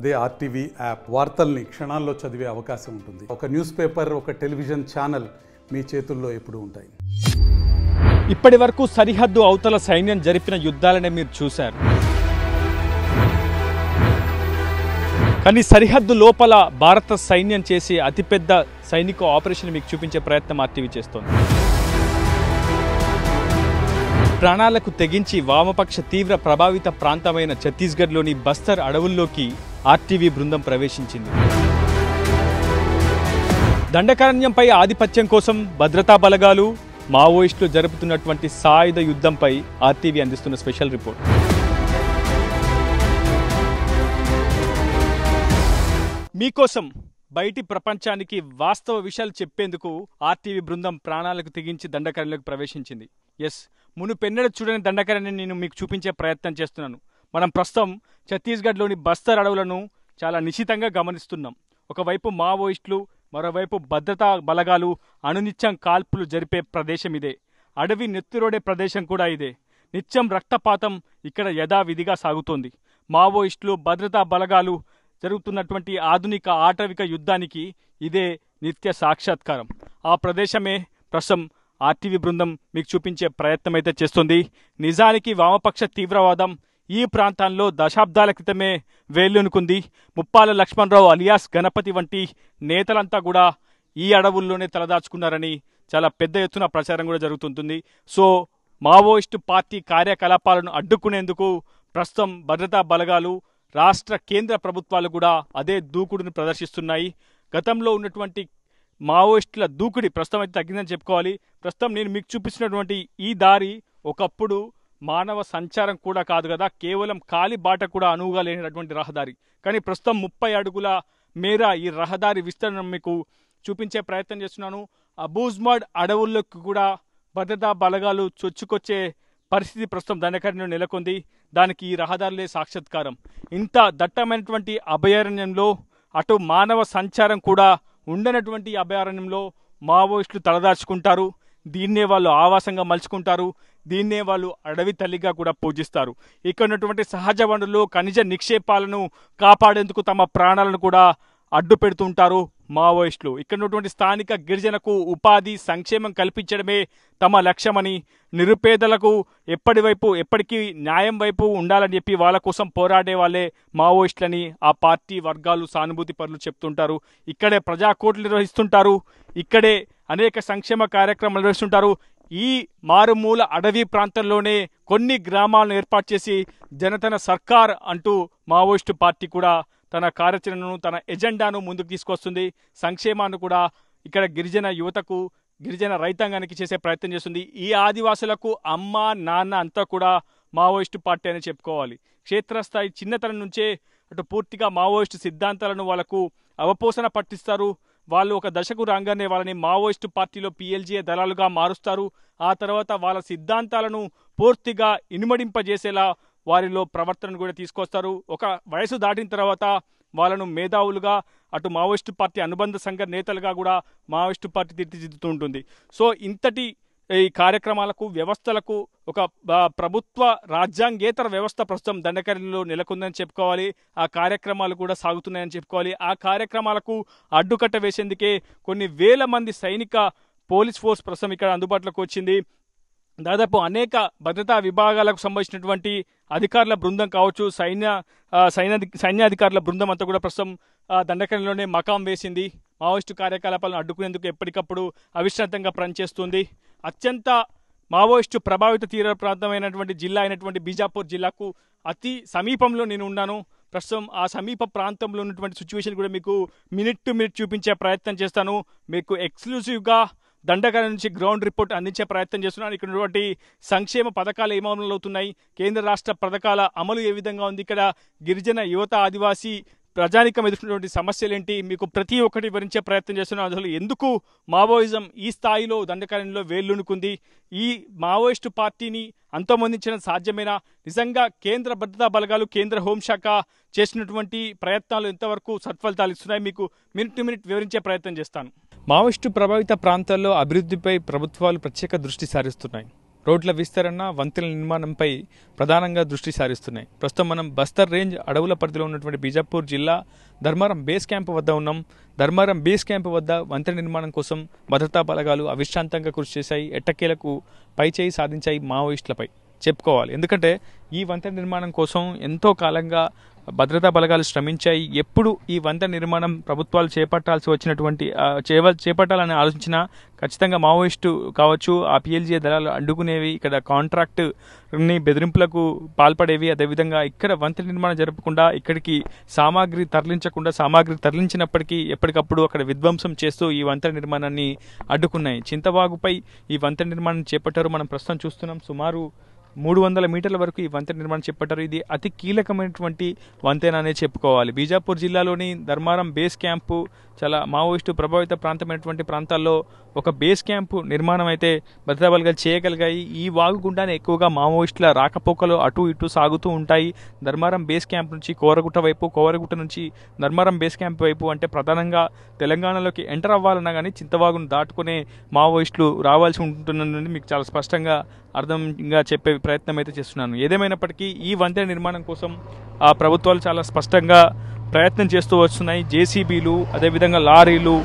అదే RTV app వార్తల్ని క్షణాల్లో చదివే అవకాశం ఉంటుంది. ఒక న్యూస్ పేపర్, ఒక టెలివిజన్ ఛానల్ మీ చేతుల్లో ఎప్పుడూ ఉంటాయి. ఇప్పటి వరకు సరిహద్దు అవతల సైన్యం జరిపిన యుద్ధాలనే మీరు చూశారు. కానీ సరిహద్దు లోపల భారత సైన్యం చేసే అతిపెద్ద సైనిక ఆపరేషన్ మీకు చూపించే ప్రయత్నం ఆర్టీవీ చేస్తోంది. ప్రాణాలకు తెగించి వామపక్ష తీవ్ర ప్రభావిత ప్రాంతమైన ఛత్తీస్గఢ్లోని బస్తర్ అడవుల్లోకి ఆర్టీవీ బృందం ప్రవేశించింది. దండకారణ్యంపై ఆధిపత్యం కోసం భద్రతా బలగాలు, మావోయిస్టులు జరుపుతున్నటువంటి సాయుధ యుద్ధంపై ఆర్టీవీ అందిస్తున్న స్పెషల్ రిపోర్ట్. మీకోసం బయటి ప్రపంచానికి వాస్తవ విషయాలు చెప్పేందుకు ఆర్టీవీ బృందం ప్రాణాలకు తెగించి దండకారణ్యంలోకి ప్రవేశించింది. ఎస్, మునుపెన్నడూ చూడని దండకారణ్యం నేను మీకు చూపించే ప్రయత్నం చేస్తున్నాను. మనం ప్రస్తుతం ఛత్తీస్గఢ్లోని బస్తర్ అడవులను చాలా నిశితంగా గమనిస్తున్నాం. ఒకవైపు మావోయిస్టులు, మరోవైపు భద్రతా బలగాలు అనునిత్యం కాల్పులు జరిపే ప్రదేశం ఇదే. అడవి నెత్తురోడే ప్రదేశం కూడా ఇదే. నిత్యం రక్తపాతం ఇక్కడ యథావిధిగా సాగుతోంది. మావోయిస్టులు, భద్రతా బలగాలు జరుగుతున్నటువంటి ఆధునిక ఆటవిక యుద్ధానికి ఇదే నిత్య సాక్షాత్కారం. ఆ ప్రదేశమే ప్రస్తుతం ఆర్టీవీ బృందం మీకు చూపించే ప్రయత్నం అయితే చేస్తుంది. నిజానికి వామపక్ష తీవ్రవాదం ఈ ప్రాంతాల్లో దశాబ్దాల క్రితమే వేళ్ళూనుకుంది. ముప్పాల లక్ష్మణరావు అలియాస్ గణపతి వంటి నేతలంతా కూడా ఈ అడవుల్లోనే తలదాచుకున్నారని చాలా పెద్ద ఎత్తున ప్రచారం కూడా జరుగుతుంటుంది. సో మావోయిస్టు పార్టీ కార్యకలాపాలను అడ్డుకునేందుకు ప్రస్తుతం భద్రతా బలగాలు, రాష్ట్ర కేంద్ర ప్రభుత్వాలు కూడా అదే దూకుడును ప్రదర్శిస్తున్నాయి. గతంలో ఉన్నటువంటి మావోయిస్టుల దూకుడి ప్రస్తుతం అయితే తగ్గిందని చెప్పుకోవాలి. ప్రస్తుతం నేను మీకు చూపిస్తున్నటువంటి ఈ దారి ఒకప్పుడు మానవ సంచారం కూడా కాదు కదా, కేవలం కాలి బాట కూడా అనువుగా లేనటువంటి రహదారి. కానీ ప్రస్తుతం 30 అడుగుల మేర ఈ రహదారి విస్తరణ మీకు చూపించే ప్రయత్నం చేస్తున్నాను. అబూజ్మడ్ అడవుల్లోకి కూడా భద్రతా బలగాలు చొచ్చుకొచ్చే పరిస్థితి ప్రస్తుతం దండకారణ్యంలో నెలకొంది. దానికి ఈ రహదారులే సాక్షాత్కారం. ఇంత దట్టమైనటువంటి అభయారణ్యంలో అటు మానవ సంచారం కూడా ఉండనటువంటి అభయారణ్యంలో మావోయిస్టులు తలదాచుకుంటారు. దీన్నే వాళ్ళు ఆవాసంగా మలుచుకుంటారు. దీన్నే వాళ్ళు అడవి తల్లిగా కూడా పూజిస్తారు. ఇక్కడ ఉన్నటువంటి సహజ వనరులు, ఖనిజ నిక్షేపాలను కాపాడేందుకు తమ ప్రాణాలను కూడా అడ్డు పెడుతుంటారు మావోయిస్టులు. ఇక్కడ ఉన్నటువంటి స్థానిక గిరిజనకు ఉపాధి, సంక్షేమం కల్పించడమే తమ లక్ష్యమని, నిరుపేదలకు ఎప్పటికీ న్యాయం వైపు ఉండాలని చెప్పి వాళ్ళ కోసం పోరాడే వాళ్ళే మావోయిస్టులని ఆ పార్టీ వర్గాలు, సానుభూతి పరులు చెప్తుంటారు. ఇక్కడే ప్రజాకోట్లు నిర్వహిస్తుంటారు. ఇక్కడే అనేక సంక్షేమ కార్యక్రమాలు నిర్వహిస్తుంటారు. ఈ మారుమూల అడవి ప్రాంతంలోనే కొన్ని గ్రామాలను ఏర్పాటు చేసి జనతన సర్కార్ అంటూ మావోయిస్టు పార్టీ కూడా తన కార్యాచరణను, తన ఎజెండాను ముందుకు తీసుకొస్తుంది. సంక్షేమాన్ని కూడా ఇక్కడ గిరిజన యువతకు, గిరిజన రైతాంగానికి చేసే ప్రయత్నం చేస్తుంది. ఈ ఆదివాసులకు అమ్మ, నాన్న అంతా కూడా మావోయిస్టు పార్టీ అని చెప్పుకోవాలి. క్షేత్రస్థాయి చిన్నతనం నుంచే అటు పూర్తిగా మావోయిస్టు సిద్ధాంతాలను వాళ్ళకు అవపోసన పట్టిస్తారు. వాళ్ళు ఒక దశకు రాగానే వాళ్ళని మావోయిస్టు పార్టీలో PLGA దళాలుగా మారుస్తారు. ఆ తర్వాత వాళ్ళ సిద్ధాంతాలను పూర్తిగా ఇనుమడింపజేసేలా వారిలో ప్రవర్తనను కూడా తీసుకొస్తారు. ఒక వయసు దాటిన తర్వాత వాళ్ళను మేధావులుగా, అటు మావోయిస్టు పార్టీ అనుబంధ సంఘ నేతలుగా కూడా మావోయిస్టు పార్టీ తీర్చిదిద్దుతూ ఉంటుంది. సో ఇంతటి ఈ కార్యక్రమాలకు, వ్యవస్థలకు ఒక ప్రభుత్వ రాజ్యాంగేతర వ్యవస్థ ప్రస్తుతం దండకారణ్యంలో నెలకొందని చెప్పుకోవాలి. ఆ కార్యక్రమాలు కూడా సాగుతున్నాయని చెప్పుకోవాలి. ఆ కార్యక్రమాలకు అడ్డుకట్ట వేసేందుకే కొన్ని వేల మంది సైనిక పోలీస్ ఫోర్స్ ప్రస్తుతం ఇక్కడ అందుబాటులోకి వచ్చింది. దాదాపు అనేక భద్రతా విభాగాలకు సంబంధించినటువంటి అధికారుల బృందం కావచ్చు, సైన్యాధికారుల బృందం అంతా కూడా ప్రస్తుతం దండకారణ్యంలోనే మకాం వేసింది. మావోయిస్టు కార్యకలాపాలను అడ్డుకునేందుకు ఎప్పటికప్పుడు అవిశ్రాంతంగా పనిచేస్తుంది. అత్యంత మావోయిస్టు ప్రభావిత తీర ప్రాంతమైనటువంటి జిల్లా అయినటువంటి బీజాపూర్ జిల్లాకు అతి సమీపంలో నేను ఉన్నాను. ప్రస్తుతం ఆ సమీప ప్రాంతంలో ఉన్నటువంటి సిచ్యువేషన్ కూడా మీకు మినిట్ టు మినిట్ చూపించే ప్రయత్నం చేస్తాను. మీకు ఎక్స్క్లూజివ్గా దండకారణ్యం నుంచి గ్రౌండ్ రిపోర్ట్ అందించే ప్రయత్నం చేస్తున్నాను. ఇక్కడ ఉన్నటువంటి సంక్షేమ పథకాలు ఏం అమలు అవుతున్నాయి, కేంద్ర రాష్ట్ర పథకాల అమలు ఏ విధంగా ఉంది, ఇక్కడ గిరిజన యువత, ఆదివాసీ ప్రజానికం ఎదుర్కొన్నటువంటి సమస్యలేంటి, మీకు ప్రతి ఒక్కటి వివరించే ప్రయత్నం చేస్తున్నాను. అసలు ఎందుకు మావోయిజం ఈ స్థాయిలో దండకారణ్యంలో వేళ్ళూనుకుంది, ఈ మావోయిస్టు పార్టీని అంతమొందించడం సాధ్యమేనా, నిజంగా కేంద్ర భద్రతా బలగాలు, కేంద్ర హోంశాఖ చేసినటువంటి ప్రయత్నాలు ఎంతవరకు సత్ఫలితాలు ఇస్తున్నాయి, మీకు మినిట్ టు మినిట్ వివరించే ప్రయత్నం చేస్తాను. మావోయిస్టు ప్రభావిత ప్రాంతాల్లో అభివృద్ధిపై ప్రభుత్వాలు ప్రత్యేక దృష్టి సారిస్తున్నాయి. రోడ్ల విస్తరణ, వంతెనల నిర్మాణంపై ప్రధానంగా దృష్టి సారిస్తున్నాయి. ప్రస్తుతం మనం బస్తర్ రేంజ్ అడవుల పరిధిలో ఉన్నటువంటి బీజాపూర్ జిల్లా ధర్మారం బేస్ క్యాంప్ వద్ద ఉన్నాం. ధర్మారం బేస్ క్యాంప్ వద్ద వంతెన నిర్మాణం కోసం భద్రతా బలగాలు అవిశ్రాంతంగా కృషి చేశాయి. ఎట్టకేలకు పైచేయి సాధించాయి మావోయిస్టులపై చెప్పుకోవాలి. ఎందుకంటే ఈ వంతెన నిర్మాణం కోసం ఎంతో కాలంగా భద్రతా బలగాలు శ్రమించాయి. ఎప్పుడు ఈ వంతెన నిర్మాణం ప్రభుత్వాలు చేపట్టాల్సి వచ్చినటువంటి చేపట్టాలని ఆలోచించినా ఖచ్చితంగా మావోయిస్టు కావచ్చు, ఆ పిఎల్జీ దళాలు అడ్డుకునేవి, ఇక్కడ కాంట్రాక్ట్ని బెదిరింపులకు పాల్పడేవి. అదేవిధంగా ఇక్కడ వంతెన నిర్మాణం జరపకుండా ఇక్కడికి సామాగ్రి తరలించినప్పటికీ ఎప్పటికప్పుడు అక్కడ విధ్వంసం చేస్తూ ఈ వంతెన నిర్మాణాన్ని అడ్డుకున్నాయి. చింతవాగుపై ఈ వంతెన నిర్మాణం చేపట్టారు. మనం ప్రస్తుతం చూస్తున్నాం. సుమారు 300 మీటర్ల వరకు ఈ వంతెన నిర్మాణం చేపట్టారు. ఇది అతి కీలకమైనటువంటి వంతెన అనే చెప్పుకోవాలి. బీజాపూర్ జిల్లాలోని ధర్మారం బేస్ క్యాంపు చాలా మావోయిస్టు ప్రభావిత ప్రాంతమైనటువంటి ప్రాంతాల్లో ఒక బేస్ క్యాంపు నిర్మాణం అయితే భద్రతా బలగాలు చేయగలిగాయి. ఈ వాగు గుండానే ఎక్కువగా మావోయిస్టుల రాకపోకలు అటు ఇటు సాగుతూ ఉంటాయి. ధర్మారం బేస్ క్యాంప్ నుంచి కోరగుట్ట వైపు, కోరగుట్ట నుంచి ధర్మారం బేస్ క్యాంప్ వైపు, అంటే ప్రధానంగా తెలంగాణలోకి ఎంటర్ అవ్వాలన్నా కానీ చింతవాగును దాటుకునే మావోయిస్టులు రావాల్సి ఉంటుందని మీకు చాలా స్పష్టంగా అర్థంగా చెప్పే ప్రయత్నం అయితే చేస్తున్నాను. ఏదేమైనప్పటికీ ఈ వంతెన నిర్మాణం కోసం ఆ ప్రభుత్వాలు చాలా స్పష్టంగా ప్రయత్నం చేస్తూ వస్తున్నాయి. జేసీబీలు, అదేవిధంగా లారీలు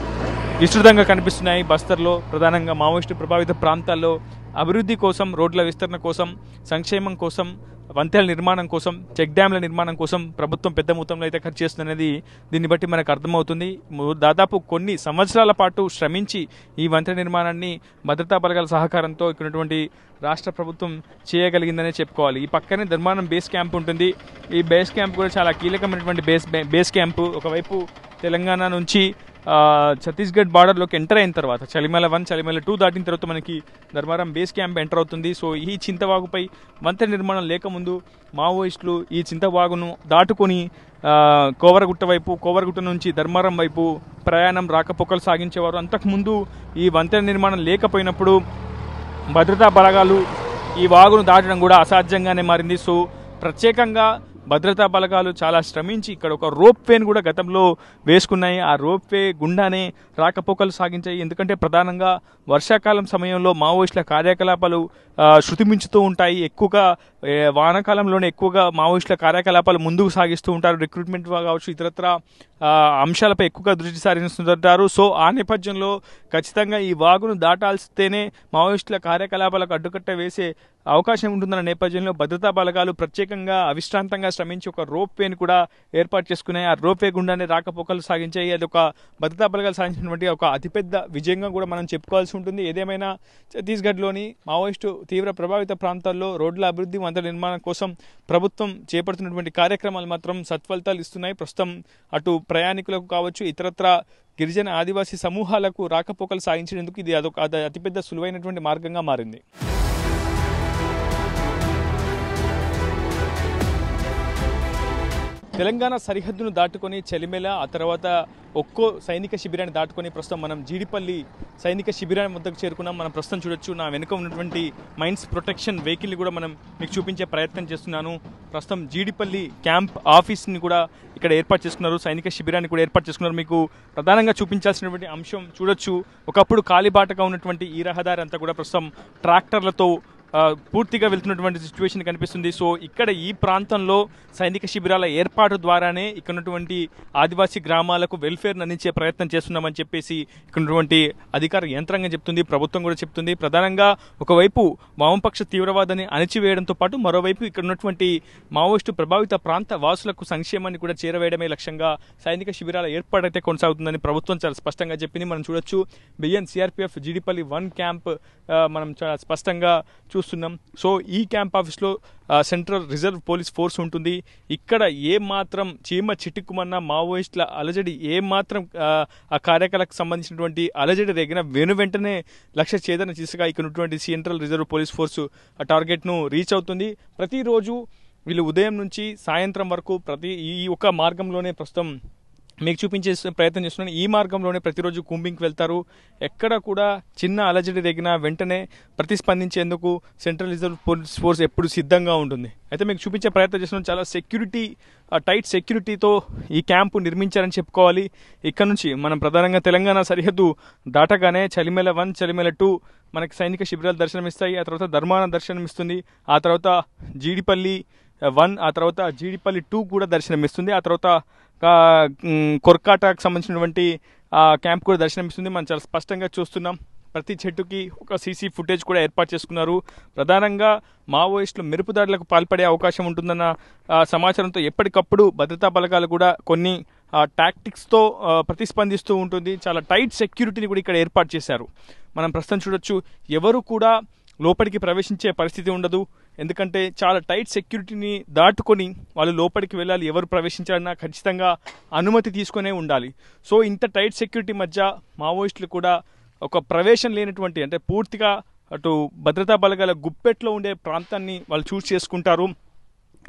విస్తృతంగా కనిపిస్తున్నాయి. బస్తర్లో ప్రధానంగా మావోయిస్టు ప్రభావిత ప్రాంతాల్లో అభివృద్ధి కోసం, రోడ్ల విస్తరణ కోసం, సంక్షేమం కోసం, వంతెనల నిర్మాణం కోసం, చెక్ డ్యాంల నిర్మాణం కోసం ప్రభుత్వం పెద్ద మొత్తంలో అయితే ఖర్చు చేస్తుందనేది దీన్ని బట్టి మనకు అర్థమవుతుంది. దాదాపు కొన్ని సంవత్సరాల పాటు శ్రమించి ఈ వంతెన నిర్మాణాన్ని భద్రతా బలగాల సహకారంతో ఇక్కడ రాష్ట్ర ప్రభుత్వం చేయగలిగిందనే చెప్పుకోవాలి. ఈ పక్కనే ధర్మారం బేస్ క్యాంప్ ఉంటుంది. ఈ బేస్ క్యాంప్ కూడా చాలా కీలకమైనటువంటి బేస్ క్యాంపు. ఒకవైపు తెలంగాణ నుంచి ఛత్తీస్గఢ్ బార్డర్లోకి ఎంటర్ అయిన తర్వాత చలిమల 1, చలిమల 2 దాటిన తర్వాత మనకి ధర్మారం బేస్ క్యాంప్ ఎంటర్ అవుతుంది. సో ఈ చింతవాగుపై వంతెన నిర్మాణం లేకముందు మావోయిస్టులు ఈ చింతవాగును దాటుకొని కోవరగుట్ట వైపు, కోవరగుట్ట నుంచి ధర్మారం వైపు ప్రయాణం రాకపోకలు సాగించేవారు. అంతకుముందు ఈ వంతెన నిర్మాణం లేకపోయినప్పుడు భద్రతా బలగాలు ఈ వాగును దాటడం కూడా అసాధ్యంగానే మారింది. సో ప్రత్యేకంగా భద్రతా బలగాలు చాలా శ్రమించి ఇక్కడ ఒక రోప్ వేని కూడా గతంలో వేసుకున్నాయి. ఆ రోప్ వే గుండానే రాకపోకలు సాగించాయి. ఎందుకంటే ప్రధానంగా వర్షాకాలం సమయంలో మావోయిస్టుల కార్యకలాపాలు శృతిమించుతూ ఉంటాయి. ఎక్కువగా వానాకాలంలోనే ఎక్కువగా మావోయిస్టుల కార్యకలాపాలు ముందుకు సాగిస్తూ ఉంటారు. రిక్రూట్మెంట్ కావచ్చు, ఇతరత్ర అంశాలపై ఎక్కువగా దృష్టి సారిస్తుంటారు. సో ఆ నేపథ్యంలో ఖచ్చితంగా ఈ వాగును దాటాల్సితేనే మావోయిస్టుల కార్యకలాపాలకు అడ్డుకట్ట వేసే అవకాశం ఉంటుందన్న నేపథ్యంలో భద్రతా బలగాలు ప్రత్యేకంగా అవిశ్రాంతంగా శ్రమించి ఒక రోప్ వేని కూడా ఏర్పాటు చేసుకున్నాయి. ఆ రోప్ వే గుండానే రాకపోకలు సాగించాయి. అది ఒక భద్రతా బలగాలు సాగించినటువంటి ఒక అతిపెద్ద విజయంగా కూడా మనం చెప్పుకోవాల్సి ఉంటుంది. ఏదేమైనా ఛత్తీస్గఢ్లోని మావోయిస్టు తీవ్ర ప్రభావిత ప్రాంతాల్లో రోడ్ల అభివృద్ధి, వంతెన నిర్మాణం కోసం ప్రభుత్వం చేపడుతున్నటువంటి కార్యక్రమాలు మాత్రం సత్ఫలితాలు ఇస్తున్నాయి. ప్రస్తుతం అటు ప్రయాణికులకు కావచ్చు, ఇతరత్ర గిరిజన ఆదివాసీ సమూహాలకు రాకపోకలు సాగించేందుకు ఇది అతిపెద్ద సులువైనటువంటి మార్గంగా మారింది. తెలంగాణ సరిహద్దును దాటుకొని చెలిమెల, ఆ తర్వాత ఒక్కో సైనిక శిబిరాన్ని దాటుకొని ప్రస్తుతం మనం జీడిపల్లి సైనిక శిబిరాన్ని వద్దకు చేరుకున్నాం. మనం ప్రస్తుతం చూడొచ్చు, నా వెనుక ఉన్నటువంటి మైన్స్ ప్రొటెక్షన్ వెహికల్ని కూడా మనం మీకు చూపించే ప్రయత్నం చేస్తున్నాను. ప్రస్తుతం జీడిపల్లి క్యాంప్ ఆఫీస్ని కూడా ఇక్కడ ఏర్పాటు చేసుకున్నారు, సైనిక శిబిరాన్ని కూడా ఏర్పాటు చేసుకున్నారు. మీకు ప్రధానంగా చూపించాల్సినటువంటి అంశం చూడొచ్చు, ఒకప్పుడు కాలిబాటగా ఉన్నటువంటి ఈ రహదారి అంతా కూడా ప్రస్తుతం ట్రాక్టర్లతో పూర్తిగా వెళ్తున్నటువంటి సిచ్యువేషన్ కనిపిస్తుంది. సో ఇక్కడ ఈ ప్రాంతంలో సైనిక శిబిరాల ఏర్పాటు ద్వారానే ఇక్కడ ఉన్నటువంటి ఆదివాసీ గ్రామాలకు వెల్ఫేర్ని అందించే ప్రయత్నం చేస్తున్నామని చెప్పేసి ఇక్కడ ఉన్నటువంటి అధికార యంత్రాంగం చెప్తుంది, ప్రభుత్వం కూడా చెప్తుంది. ప్రధానంగా ఒకవైపు వామపక్ష తీవ్రవాదాన్ని అణిచివేయడంతో పాటు మరోవైపు ఇక్కడ ఉన్నటువంటి మావోయిస్టు ప్రభావిత ప్రాంత వాసులకు సంక్షేమాన్ని కూడా చేరవేయడమే లక్ష్యంగా సైనిక శిబిరాల ఏర్పాటైతే కొనసాగుతుందని ప్రభుత్వం చాలా స్పష్టంగా చెప్పింది. మనం చూడొచ్చు, బిఎన్ సిఆర్పిఎఫ్ జీడిపల్లి 1 క్యాంప్ మనం చాలా స్పష్టంగా చూస్తున్నాం. సో ఈ క్యాంప్ ఆఫీస్లో సెంట్రల్ రిజర్వ్ పోలీస్ ఫోర్స్ ఉంటుంది. ఇక్కడ ఏమాత్రం చీమ చిటుక్కుమన్న మావోయిస్టుల అలజడి, ఏమాత్రం ఆ కార్యకలాపాలకు సంబంధించినటువంటి అలజడి రేగిన వెంటనే లక్ష్య ఛేదన దిశగా ఇక్కడ ఉన్నటువంటి సెంట్రల్ రిజర్వ్ పోలీస్ ఫోర్సు ఆ టార్గెట్ను రీచ్ అవుతుంది. ప్రతిరోజు వీళ్ళు ఉదయం నుంచి సాయంత్రం వరకు ఈ ఒక్క మార్గంలోనే ప్రస్తుతం మీకు చూపించే ప్రయత్నం చేస్తున్నాను. ఈ మార్గంలోనే ప్రతిరోజు కూంబింగ్కి వెళ్తారు. ఎక్కడ కూడా చిన్న అలజడి రేగినా వెంటనే ప్రతిస్పందించేందుకు సెంట్రల్ రిజర్వ్ పోలీస్ ఫోర్స్ ఎప్పుడు సిద్ధంగా ఉంటుంది. అయితే మీకు చూపించే ప్రయత్నం చేస్తున్నాం. చాలా టైట్ సెక్యూరిటీతో ఈ క్యాంపు నిర్మించారని చెప్పుకోవాలి. ఇక్కడ నుంచి మనం ప్రధానంగా తెలంగాణ సరిహద్దు దాటగానే చలిమెల 1, చలిమెల 2 మనకి సైనిక శిబిరాలు దర్శనమిస్తాయి. ఆ తర్వాత ధర్మాన దర్శనమిస్తుంది. ఆ తర్వాత జీడిపల్లి 1, ఆ తర్వాత జీడిపల్లి 2 కూడా దర్శనమిస్తుంది. ఆ తర్వాత కొర్కాటాకు సంబంధించినటువంటి క్యాంప్ కూడా దర్శనమిస్తుంది. మనం చాలా స్పష్టంగా చూస్తున్నాం. ప్రతి చెట్టుకి ఒక సీసీ ఫుటేజ్ కూడా ఏర్పాటు చేసుకున్నారు. ప్రధానంగా మావోయిస్టులు మెరుపు దాడులకు పాల్పడే అవకాశం ఉంటుందన్న సమాచారంతో ఎప్పటికప్పుడు భద్రతా బలగాలు కూడా కొన్ని టాక్టిక్స్తో ప్రతిస్పందిస్తూ ఉంటుంది. చాలా టైట్ సెక్యూరిటీని కూడా ఇక్కడ ఏర్పాటు చేశారు. మనం ప్రస్తుతం చూడొచ్చు, ఎవరు కూడా లోపలికి ప్రవేశించే పరిస్థితి ఉండదు. ఎందుకంటే చాలా టైట్ సెక్యూరిటీని దాటుకొని వాళ్ళు లోపలికి వెళ్ళాలి. ఎవరు ప్రవేశించాలన్నా ఖచ్చితంగా అనుమతి తీసుకునే ఉండాలి. సో ఇంత టైట్ సెక్యూరిటీ మధ్య మావోయిస్టులు కూడా ఒక ప్రవేశం లేనటువంటి, అంటే పూర్తిగా అటు భద్రతా బలగాల గుప్పెట్లో ఉండే ప్రాంతాన్ని వాళ్ళు చూస్ చేసుకుంటారు.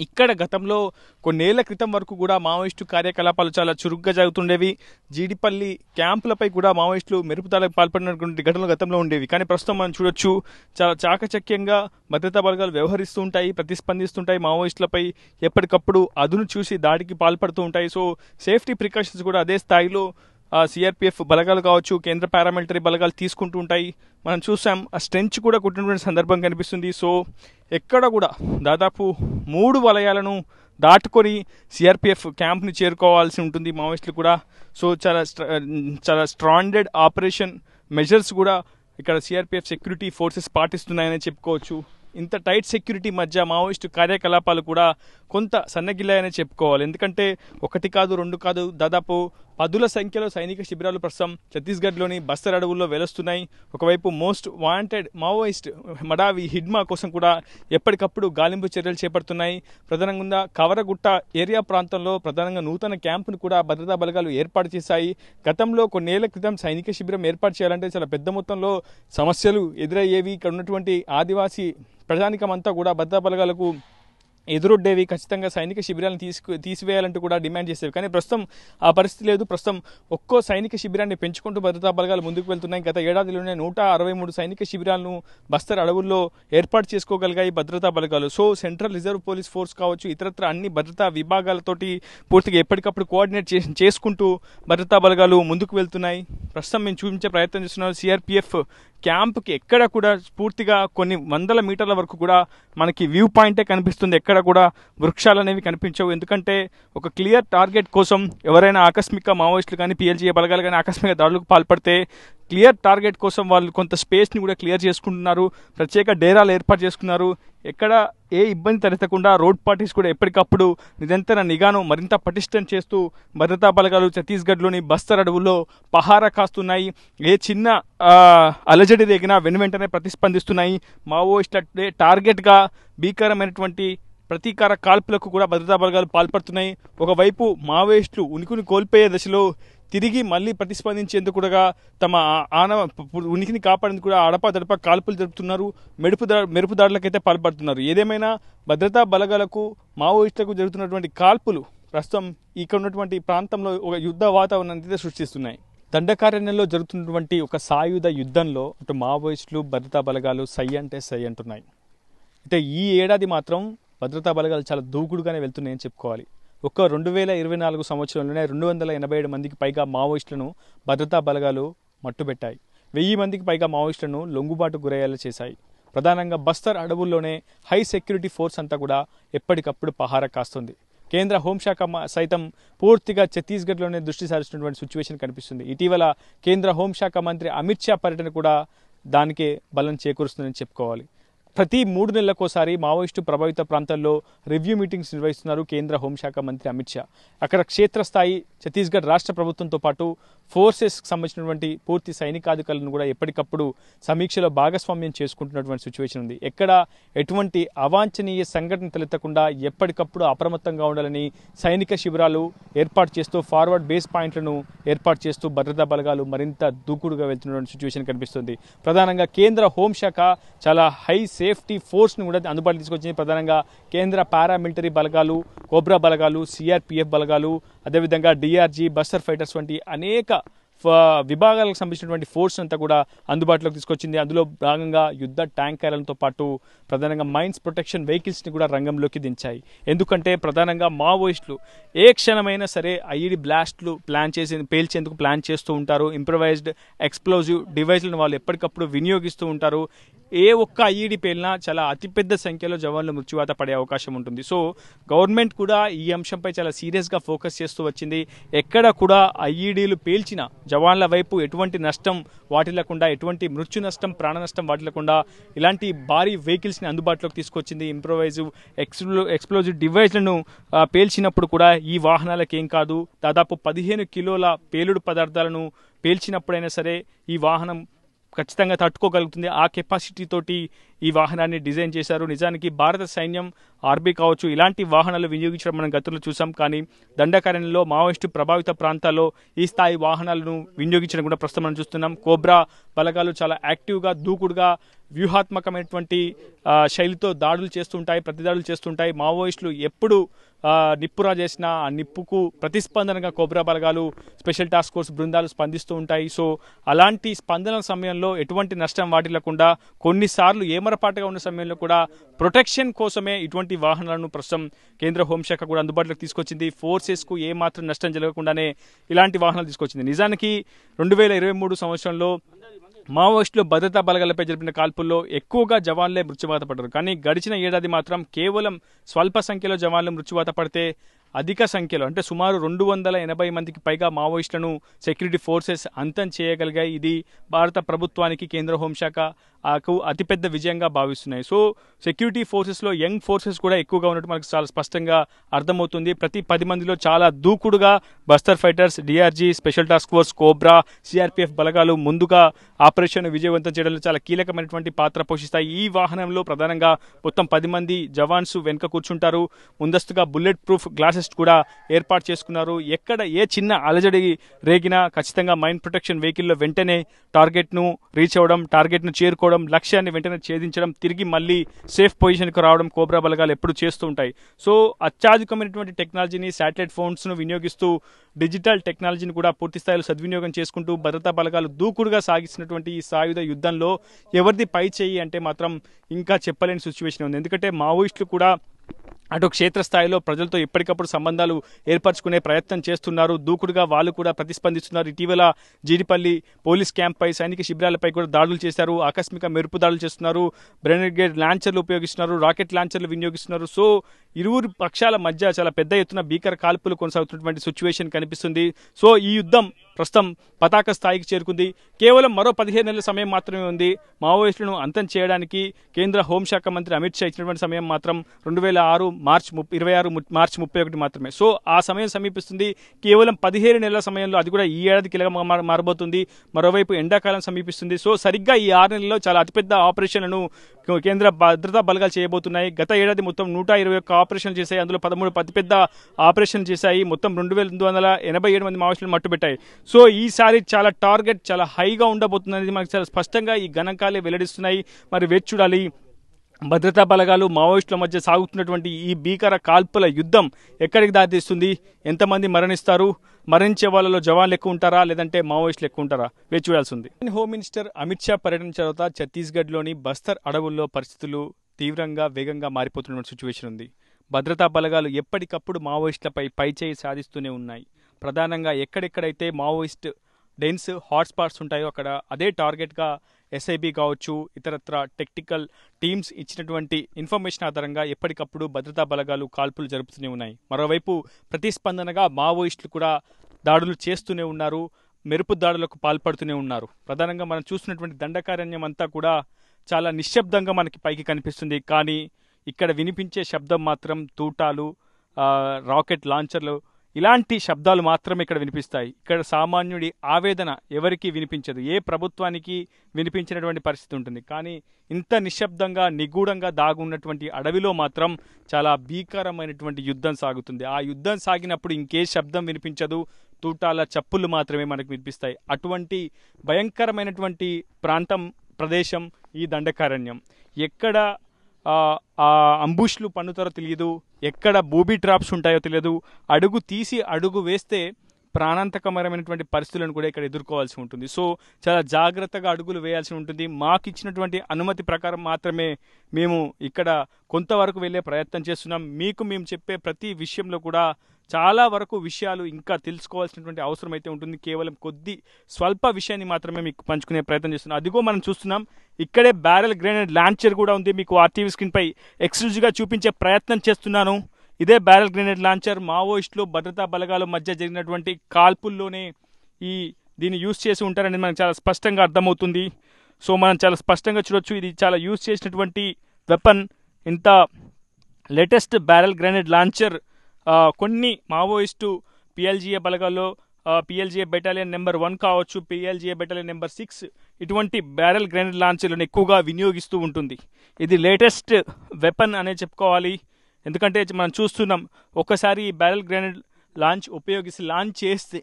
ఇక్కడ గతంలో కొన్నేళ్ల క్రితం వరకు కూడా మావోయిస్టు కార్యకలాపాలు చాలా చురుగ్గా జరుగుతుండేవి. జీడిపల్లి క్యాంపులపై కూడా మావోయిస్టులు మెరుపుదాడులకు పాల్పడినటువంటి ఘటనలు గతంలో ఉండేవి. కానీ ప్రస్తుతం మనం చూడొచ్చు, చాలా చాకచక్యంగా భద్రతా బలగాలు వ్యవహరిస్తూ ఉంటాయి, ప్రతిస్పందిస్తుంటాయి. మావోయిస్టులపై ఎప్పటికప్పుడు అదును చూసి దాడికి పాల్పడుతూ ఉంటాయి. సో సేఫ్టీ ప్రికాషన్స్ కూడా అదే స్థాయిలో సిఆర్పిఎఫ్ బలగాలు కావచ్చు, కేంద్ర పారామిలిటరీ బలగాలు తీసుకుంటూ ఉంటాయి. మనం చూసాం, ఆ స్ట్రెంచ్ కూడా కొట్టినటువంటి సందర్భం కనిపిస్తుంది. సో ఎక్కడ కూడా దాదాపు 3 వలయాలను దాటుకొని సిఆర్పిఎఫ్ క్యాంప్ని చేరుకోవాల్సి ఉంటుంది మావోయిస్టులు కూడా. సో చాలా స్ట్రాండెడ్ ఆపరేషన్ మెజర్స్ కూడా ఇక్కడ సిఆర్పిఎఫ్ సెక్యూరిటీ ఫోర్సెస్ పాటిస్తున్నాయని చెప్పుకోవచ్చు. ఇంత టైట్ సెక్యూరిటీ మధ్య మావోయిస్టు కార్యకలాపాలు కూడా కొంత సన్నగిల్లాయని చెప్పుకోవాలి. ఎందుకంటే 1 కాదు 2 కాదు, దాదాపు 10ల సంఖ్యలో సైనిక శిబిరాలు ప్రస్తుతం ఛత్తీస్గఢ్లోని బస్తర్ అడవుల్లో వెలుస్తున్నాయి. ఒకవైపు most wanted Maoist Madavi Hidma కోసం కూడా ఎప్పటికప్పుడు గాలింపు చర్యలు చేపడుతున్నాయి. ప్రధానంగా కవరగుట్ట ఏరియా ప్రాంతంలో ప్రధానంగా నూతన క్యాంపును కూడా భద్రతా బలగాలు ఏర్పాటు చేశాయి. గతంలో కొన్నేళ్ల క్రితం సైనిక శిబిరం ఏర్పాటు చేయాలంటే చాలా పెద్ద మొత్తంలో సమస్యలు ఎదురయ్యేవి. ఇక్కడ ఉన్నటువంటి ఆదివాసీ ప్రజానికమంతా కూడా భద్రతా బలగాలకు ఎదురొడ్డేవి. ఖచ్చితంగా సైనిక శిబిరాలను తీసివేయాలంటూ కూడా డిమాండ్ చేసేవి. కానీ ప్రస్తుతం ఆ పరిస్థితి లేదు. ప్రస్తుతం ఒక్కో సైనిక శిబిరాన్ని పెంచుకుంటూ భద్రతా బలగాలు ముందుకు వెళ్తున్నాయి. గత ఏడాదిలోనే 163 సైనిక శిబిరాలను బస్తర్ అడవుల్లో ఏర్పాటు చేసుకోగలిగాయి భద్రతా బలగాలు. So central reserve police force కావచ్చు, ఇతరత్ర అన్ని భద్రతా విభాగాలతోటి పూర్తిగా ఎప్పటికప్పుడు కోఆర్డినేట్ చేసుకుంటూ భద్రతా బలగాలు ముందుకు వెళ్తున్నాయి. ప్రస్తుతం మేము చూపించే ప్రయత్నం చేస్తున్నారు. సిఆర్పిఎఫ్ క్యాంప్కి ఎక్కడ కూడా పూర్తిగా కొన్ని 100 మీటర్ల వరకు కూడా మనకి వ్యూ పాయింటే కనిపిస్తుంది. ఎక్కడ కూడా వృక్షాలు అనేవి కనిపించవు. ఎందుకంటే ఒక క్లియర్ టార్గెట్ కోసం ఎవరైనా ఆకస్మిక మావోయిస్టులు కానీ పిఎల్జీఏ బలగాలు కానీ ఆకస్మిక దాడులకు పాల్పడితే క్లియర్ టార్గెట్ కోసం వాళ్ళు కొంత స్పేస్ని కూడా క్లియర్ చేసుకుంటున్నారు. ప్రత్యేక డేరాలు ఏర్పాటు చేసుకున్నారు. ఎక్కడ ఏ ఇబ్బంది తలెత్తకుండా రోడ్ పార్టీస్ కూడా ఎప్పటికప్పుడు నిరంతర నిఘాను మరింత పటిష్టం చేస్తూ భద్రతా బలగాలు ఛత్తీస్గఢ్లోని బస్తర్ అడవుల్లో పహారా కాస్తున్నాయి. ఏ చిన్న అలజడి రేగినా వెనువెంటనే ప్రతిస్పందిస్తున్నాయి. మావోయిస్టుల టార్గెట్గా భీకరమైనటువంటి ప్రతీకార కాల్పులకు కూడా భద్రతా బలగాలు పాల్పడుతున్నాయి. ఒకవైపు మావోయిస్టులు ఉనికిని కోల్పోయే దశలో తిరిగి మళ్ళీ ప్రతిస్పందించేందుకు కూడా తమ ఉనికిని కాపాడేందుకు కూడా అడపాదడపా కాల్పులు జరుపుతున్నారు. మెరుపు దాడులకైతే పాల్పడుతున్నారు. ఏదేమైనా భద్రతా బలగాలకు మావోయిస్టులకు జరుగుతున్నటువంటి కాల్పులు ప్రస్తుతం ఇక్కడ ఉన్నటువంటి ప్రాంతంలో ఒక యుద్ధ వాతావరణాన్ని సృష్టిస్తున్నాయి. దండకారణ్యంలో జరుగుతున్నటువంటి ఒక సాయుధ యుద్ధంలో అటు మావోయిస్టులు భద్రతా బలగాలు సై అంటే సై అంటున్నాయి. అయితే ఈ ఏడాది మాత్రం భద్రతా బలగాలు చాలా దూకుడుగానే వెళ్తున్నాయని చెప్పుకోవాలి. ఒక్క 2024 సంవత్సరంలోనే 287 మందికి పైగా మావోయిస్టులను భద్రతా బలగాలు మట్టుబెట్టాయి. 1000 మందికి పైగా మావోయిస్టులను లొంగుబాటు గురయ్యేలా చేశాయి. ప్రధానంగా బస్తర్ అడవుల్లోనే హై సెక్యూరిటీ ఫోర్స్ అంతా కూడా ఎప్పటికప్పుడు పహారా కాస్తుంది. కేంద్ర హోంశాఖ సైతం పూర్తిగా ఛత్తీస్గఢ్లోనే దృష్టి సారిస్తున్నటువంటి సిచ్యువేషన్ కనిపిస్తుంది. ఇటీవల కేంద్ర హోంశాఖ మంత్రి అమిత్ షా పర్యటన కూడా దానికే బలం చేకూరుస్తుందని చెప్పుకోవాలి. ప్రతి 3 నెలలకోసారి మావోయిస్టు ప్రభావిత ప్రాంతాల్లో రివ్యూ మీటింగ్స్ నిర్వహిస్తున్నారు కేంద్ర హోంశాఖ మంత్రి అమిత్ షా. అక్కడ క్షేత్రస్థాయి ఛత్తీస్గఢ్ రాష్ట్ర ప్రభుత్వంతో పాటు ఫోర్సెస్కి సంబంధించినటువంటి పూర్తి సైనికాధికారులను కూడా ఎప్పటికప్పుడు సమీక్షలో భాగస్వామ్యం చేసుకుంటున్నటువంటి సిచ్యువేషన్ ఉంది. ఎక్కడ ఎటువంటి అవాంఛనీయ సంఘటన తలెత్తకుండా ఎప్పటికప్పుడు అప్రమత్తంగా ఉండాలని సైనిక శిబిరాలు ఏర్పాటు చేస్తూ ఫార్వర్డ్ బేస్ పాయింట్లను ఏర్పాటు చేస్తూ భద్రతా బలగాలు మరింత దూకుడుగా వెళ్తున్నటువంటి సిచ్యువేషన్ కనిపిస్తుంది. ప్రధానంగా కేంద్ర హోంశాఖ చాలా హై సేఫ్టీ ఫోర్స్ను కూడా అందుబాటులో తీసుకొచ్చింది. ప్రధానంగా కేంద్ర పారామిలిటరీ బలగాలు, కోబ్రా బలగాలు, సిఆర్పిఎఫ్ బలగాలు, అదేవిధంగా డిఆర్జీ, బస్టర్ ఫైటర్స్ వంటి అనేక విభాగాలకు సంబంధించినటువంటి ఫోర్స్ అంతా కూడా అందుబాటులోకి తీసుకొచ్చింది. అందులో భాగంగా యుద్ధ ట్యాంకర్లతో పాటు ప్రధానంగా మైన్స్ ప్రొటెక్షన్ వెహికల్స్ని కూడా రంగంలోకి దించాయి. ఎందుకంటే ప్రధానంగా మావోయిస్టులు ఏ క్షణమైనా సరే ఐఈడి బ్లాస్ట్లు పేల్చేందుకు ప్లాన్ చేస్తూ ఉంటారు. ఇంప్రవైజ్డ్ ఎక్స్ప్లోజివ్ డివైస్లను వాళ్ళు ఎప్పటికప్పుడు వినియోగిస్తూ ఉంటారు. ఏ ఒక్క ఐఈడి పేలినా చాలా అతిపెద్ద సంఖ్యలో జవాన్లు మృత్యువాత పడే అవకాశం ఉంటుంది. సో గవర్నమెంట్ కూడా ఈ అంశంపై చాలా సీరియస్గా ఫోకస్ చేస్తూ వచ్చింది. ఎక్కడ కూడా ఐఈడీలు పేల్చిన జవాన్ల వైపు ఎటువంటి నష్టం వాటిల్లకుండా, ఎటువంటి మృత్యు నష్టం, ప్రాణ నష్టం వాటిల్లకుండా ఇలాంటి భారీ వెహికల్స్ని అందుబాటులోకి తీసుకొచ్చింది. ఇంప్రవైజివ్ ఎక్స్ప్లోజివ్ డివైస్లను పేల్చినప్పుడు కూడా ఈ వాహనాలకు ఏం కాదు. దాదాపు 15 కిలోల పేలుడు పదార్థాలను పేల్చినప్పుడైనా సరే ఈ వాహనం ఖచ్చితంగా తట్టుకోగలుగుతుంది. ఆ కెపాసిటీ తోటి ఈ వాహనాన్ని డిజైన్ చేశారు. నిజానికి భారత సైన్యం, ఆర్మీ కావచ్చు, ఇలాంటి వాహనాలు వినియోగించడం మనం గతంలో చూసాం. కానీ దండకారణ్యంలో మావోయిస్టు ప్రభావిత ప్రాంతాల్లో ఈ స్థాయి వాహనాలను వినియోగించడం కూడా ప్రస్తుతం మనం చూస్తున్నాం. కోబ్రా బలగాలు చాలా యాక్టివ్గా, దూకుడుగా, వ్యూహాత్మకమైనటువంటి శైలితో దాడులు చేస్తుంటాయి, ప్రతిదాడులు చేస్తుంటాయి. మావోయిస్టులు ఎప్పుడు నిప్పురా చేసినా ఆ నిప్పుకు ప్రతిస్పందనగా కోబ్రా బలగాలు, స్పెషల్ టాస్క్ ఫోర్స్ బృందాలు స్పందిస్తూ ఉంటాయి. సో అలాంటి స్పందన సమయంలో ఎటువంటి నష్టం వాటిల్లకుండా, కొన్నిసార్లు ఏమరపాటుగా ఉన్న సమయంలో కూడా ప్రొటెక్షన్ కోసమే ఇటువంటి వాహనాలను ప్రస్తుతం కేంద్ర హోంశాఖ కూడా అందుబాటులోకి తీసుకొచ్చింది. ఫోర్సెస్కు ఏమాత్రం నష్టం జరగకుండానే ఇలాంటి వాహనాలు తీసుకొచ్చింది. నిజానికి 2023 సంవత్సరంలో మావోయిస్టులు భద్రతా బలగాలపై జరిపిన కాల్పుల్లో ఎక్కువగా జవాన్లే మృత్యువాత పడ్డారు. కానీ గడిచిన ఏడాది మాత్రం కేవలం స్వల్ప సంఖ్యలో జవాన్లు మృత్యువాత పడితే అధిక సంఖ్యలో అంటే సుమారు 280 మందికి పైగా మావోయిస్టులను సెక్యూరిటీ ఫోర్సెస్ అంతం చేయగలిగాయి. ఇది భారత ప్రభుత్వానికి, కేంద్ర హోంశాఖకు అతిపెద్ద విజయంగా భావిస్తున్నాయి. సో సెక్యూరిటీ ఫోర్సెస్లో యంగ్ ఫోర్సెస్ కూడా ఎక్కువగా ఉన్నట్టు మనకు చాలా స్పష్టంగా అర్థమవుతుంది. ప్రతి 10 మందిలో చాలా దూకుడుగా Bastar fighters, DRG, special task force, cobra, CRPF బలగాలు ముందుగా ఆపరేషన్ విజయవంతం చేయడంలో చాలా కీలకమైనటువంటి పాత్ర పోషిస్తాయి. ఈ వాహనంలో ప్రధానంగా మొత్తం 10 మంది జవాన్స్ వెనుక కూర్చుంటారు. ముందస్తుగా బుల్లెట్ ప్రూఫ్ గ్లాసెస్ కూడా ఏర్పాటు చేసుకున్నారు. ఎక్కడ ఏ చిన్న అలజడి రేగినా ఖచ్చితంగా మైండ్ ప్రొటెక్షన్ వెహికల్లో వెంటనే టార్గెట్ను రీచ్ అవ్వడం, టార్గెట్ను చేరుకోవడం, లక్ష్యాన్ని వెంటనే ఛేదించడం, తిరిగి మళ్ళీ సేఫ్ పొజిషన్కు రావడం కోబ్రా బలగాలు ఎప్పుడు చేస్తూ ఉంటాయి. సో అత్యాధునికమైనటువంటి టెక్నాలజీని, శాటిలైట్ ఫోన్స్ను వినియోగిస్తూ డిజిటల్ టెక్నాలజీని కూడా పూర్తి స్థాయిలో సద్వినియోగం చేసుకుంటూ భద్రతా బలగాలు దూకుడుగా సాగిస్తున్నటువంటి ఈ సాయుధ యుద్ధంలో ఎవరిది పై చేయి అంటే మాత్రం ఇంకా చెప్పలేని సిచ్యువేషన్ ఉంది. ఎందుకంటే మావోయిస్టులు కూడా అటు క్షేత్రస్థాయిలో ప్రజలతో ఎప్పటికప్పుడు సంబంధాలు ఏర్పరచుకునే ప్రయత్నం చేస్తున్నారు. దూకుడుగా వాళ్ళు కూడా ప్రతిస్పందిస్తున్నారు. ఇటీవల జీడిపల్లి పోలీస్ క్యాంప్పై, సైనిక శిబిరాలపై కూడా దాడులు చేశారు. ఆకస్మిక మెరుపు దాడులు చేస్తున్నారు. బ్రెనగేడ్ లాంచర్లు ఉపయోగిస్తున్నారు, రాకెట్ లాంచర్లు వినియోగిస్తున్నారు. సో ఇరువురు పక్షాల మధ్య చాలా పెద్ద ఎత్తున భీకర కాల్పులు కొనసాగుతున్నటువంటి సిచ్యువేషన్ కనిపిస్తుంది. సో ఈ యుద్ధం ప్రస్తుతం పతాక స్థాయికి చేరుకుంది. కేవలం మరో 15 నెలల సమయం మాత్రమే ఉంది. మావోయిస్టులను అంతం చేయడానికి కేంద్ర హోంశాఖ మంత్రి అమిత్ షా ఇచ్చినటువంటి సమయం మాత్రం 2026 మార్చి 31 మాత్రమే. సో ఆ సమయం సమీపిస్తుంది. కేవలం 15 నెలల సమయంలో, అది కూడా ఈ ఏడాది కీలకంగా మారబోతుంది. మరోవైపు ఎండాకాలం సమీపిస్తుంది. సో సరిగ్గా ఈ 6 నెలల్లో చాలా అతిపెద్ద ఆపరేషన్లను కేంద్ర భద్రతా బలగాలు చేయబోతున్నాయి. గత ఏడాది మొత్తం 121 ఆపరేషన్లు చేశాయి. అందులో 13 అతిపెద్ద ఆపరేషన్లు చేశాయి. మొత్తం 2887 మంది మావోయిస్టులను మట్టుబెట్టాయి. సో ఈసారి చాలా టార్గెట్ చాలా హైగా ఉండబోతుందనేది మనకు చాలా స్పష్టంగా ఈ గణాంకాలే వెల్లడిస్తున్నాయి. మరి వేచి చూడాలి. భద్రతా బలగాలు మావోయిస్టుల మధ్య సాగుతున్నటువంటి ఈ భీకర కాల్పుల యుద్ధం ఎక్కడికి దారితీస్తుంది? ఎంతమంది మరణిస్తారు? మరణించే వాళ్ళలో జవాన్లు ఎక్కువ ఉంటారా, లేదంటే మావోయిస్టులు ఎక్కువ ఉంటారా? వేచి చూడాల్సి ఉంది. హోమ్ మినిస్టర్ అమిత్ షా పర్యటన తర్వాత ఛత్తీస్గఢ్లోని బస్తర్ అడవుల్లో పరిస్థితులు తీవ్రంగా, వేగంగా మారిపోతున్న సిచ్యువేషన్ ఉంది. భద్రతా బలగాలు ఎప్పటికప్పుడు మావోయిస్టులపై పైచేయి సాధిస్తూనే ఉన్నాయి. ప్రధానంగా ఎక్కడెక్కడైతే మావోయిస్ట్ డెన్స్ హాట్స్పాట్స్ ఉంటాయో అక్కడ అదే టార్గెట్గా ఎస్ఐబి కావచ్చు, ఇతరత్ర టెక్నికల్ టీమ్స్ ఇచ్చినటువంటి ఇన్ఫర్మేషన్ ఆధారంగా ఎప్పటికప్పుడు భద్రతా బలగాలు కాల్పులు జరుపుతూనే ఉన్నాయి. మరోవైపు ప్రతిస్పందనగా మావోయిస్టులు కూడా దాడులు చేస్తూనే ఉన్నారు, మెరుపు దాడులకు పాల్పడుతూనే ఉన్నారు. ప్రధానంగా మనం చూస్తున్నటువంటి దండకారణ్యం అంతా కూడా చాలా నిశ్శబ్దంగా మనకి పైకి కనిపిస్తుంది. కానీ ఇక్కడ వినిపించే శబ్దం మాత్రం తూటాలు, రాకెట్ లాంచర్లు, ఇలాంటి శబ్దాలు మాత్రమే ఇక్కడ వినిపిస్తాయి. ఇక్కడ సామాన్యుడి ఆవేదన ఎవరికి వినిపించదు, ఏ ప్రభుత్వానికి వినిపించినటువంటి పరిస్థితి ఉంటుంది. కానీ ఇంత నిశ్శబ్దంగా, నిగూఢంగా దాగున్నటువంటి అడవిలో మాత్రం చాలా భీకరమైనటువంటి యుద్ధం సాగుతుంది. ఆ యుద్ధం సాగినప్పుడు ఇంకే శబ్దం వినిపించదు, తూటాల చప్పులు మాత్రమే మనకు వినిపిస్తాయి. అటువంటి భయంకరమైనటువంటి ప్రదేశం ఈ దండకారణ్యం. ఎక్కడ అంబుష్లు పన్నుతారో తెలియదు, ఎక్కడ బూబీ ట్రాప్స్ ఉంటాయో తెలియదు. అడుగు తీసి అడుగు వేస్తే ప్రాణాంతకరమైనటువంటి పరిస్థితులను కూడా ఇక్కడ ఎదుర్కోవాల్సి ఉంటుంది. సో చాలా జాగ్రత్తగా అడుగులు వేయాల్సి ఉంటుంది. మాకు ఇచ్చినటువంటి అనుమతి ప్రకారం మాత్రమే మేము ఇక్కడ కొంతవరకు వెళ్ళే ప్రయత్నం చేస్తున్నాం. మీకు మేము చెప్పే ప్రతి విషయంలో కూడా చాలా వరకు విషయాలు ఇంకా తెలుసుకోవాల్సినటువంటి అవసరం అయితే ఉంటుంది. కేవలం స్వల్ప విషయాన్ని మాత్రమే మీకు పంచుకునే ప్రయత్నం చేస్తున్నాం. అదిగో మనం చూస్తున్నాం, ఇక్కడే బ్యారెల్ గ్రెనేడ్ లాంచర్ కూడా ఉంది. మీకు ఆర్టీవీ స్క్రీన్పై ఎక్స్క్లూజివ్గా చూపించే ప్రయత్నం చేస్తున్నాను. ఇదే బ్యారెల్ గ్రెనేడ్ లాంచర్ మావోయిస్టులు భద్రతా బలగాల మధ్య జరిగినటువంటి కాల్పుల్లోనే దీన్ని యూజ్ చేసి ఉంటారని మనకు చాలా స్పష్టంగా అర్థమవుతుంది. సో మనం చాలా స్పష్టంగా చూడొచ్చు, ఇది చాలా యూజ్ చేసినటువంటి వెపన్. ఇంత లేటెస్ట్ బ్యారెల్ గ్రెనేడ్ లాంచర్ కొన్ని మావోయిస్టు పిఎల్జిఏ బలగాల్లో పిఎల్జిఏ బెటాలియన్ నెంబర్ 1 కావచ్చు, పిఎల్జిఏ బెటాలియన్ నెంబర్ 6 ఇటువంటి బ్యారెల్ గ్రెనేడ్ లాంచర్లను ఎక్కువగా వినియోగిస్తూ ఉంటుంది. ఇది లేటెస్ట్ వెపన్ అనే చెప్పుకోవాలి. ఎందుకంటే మనం చూస్తున్నాం, ఒకసారి ఈ బ్యారెల్ గ్రెనేడ్ లాంచ్ చేస్తే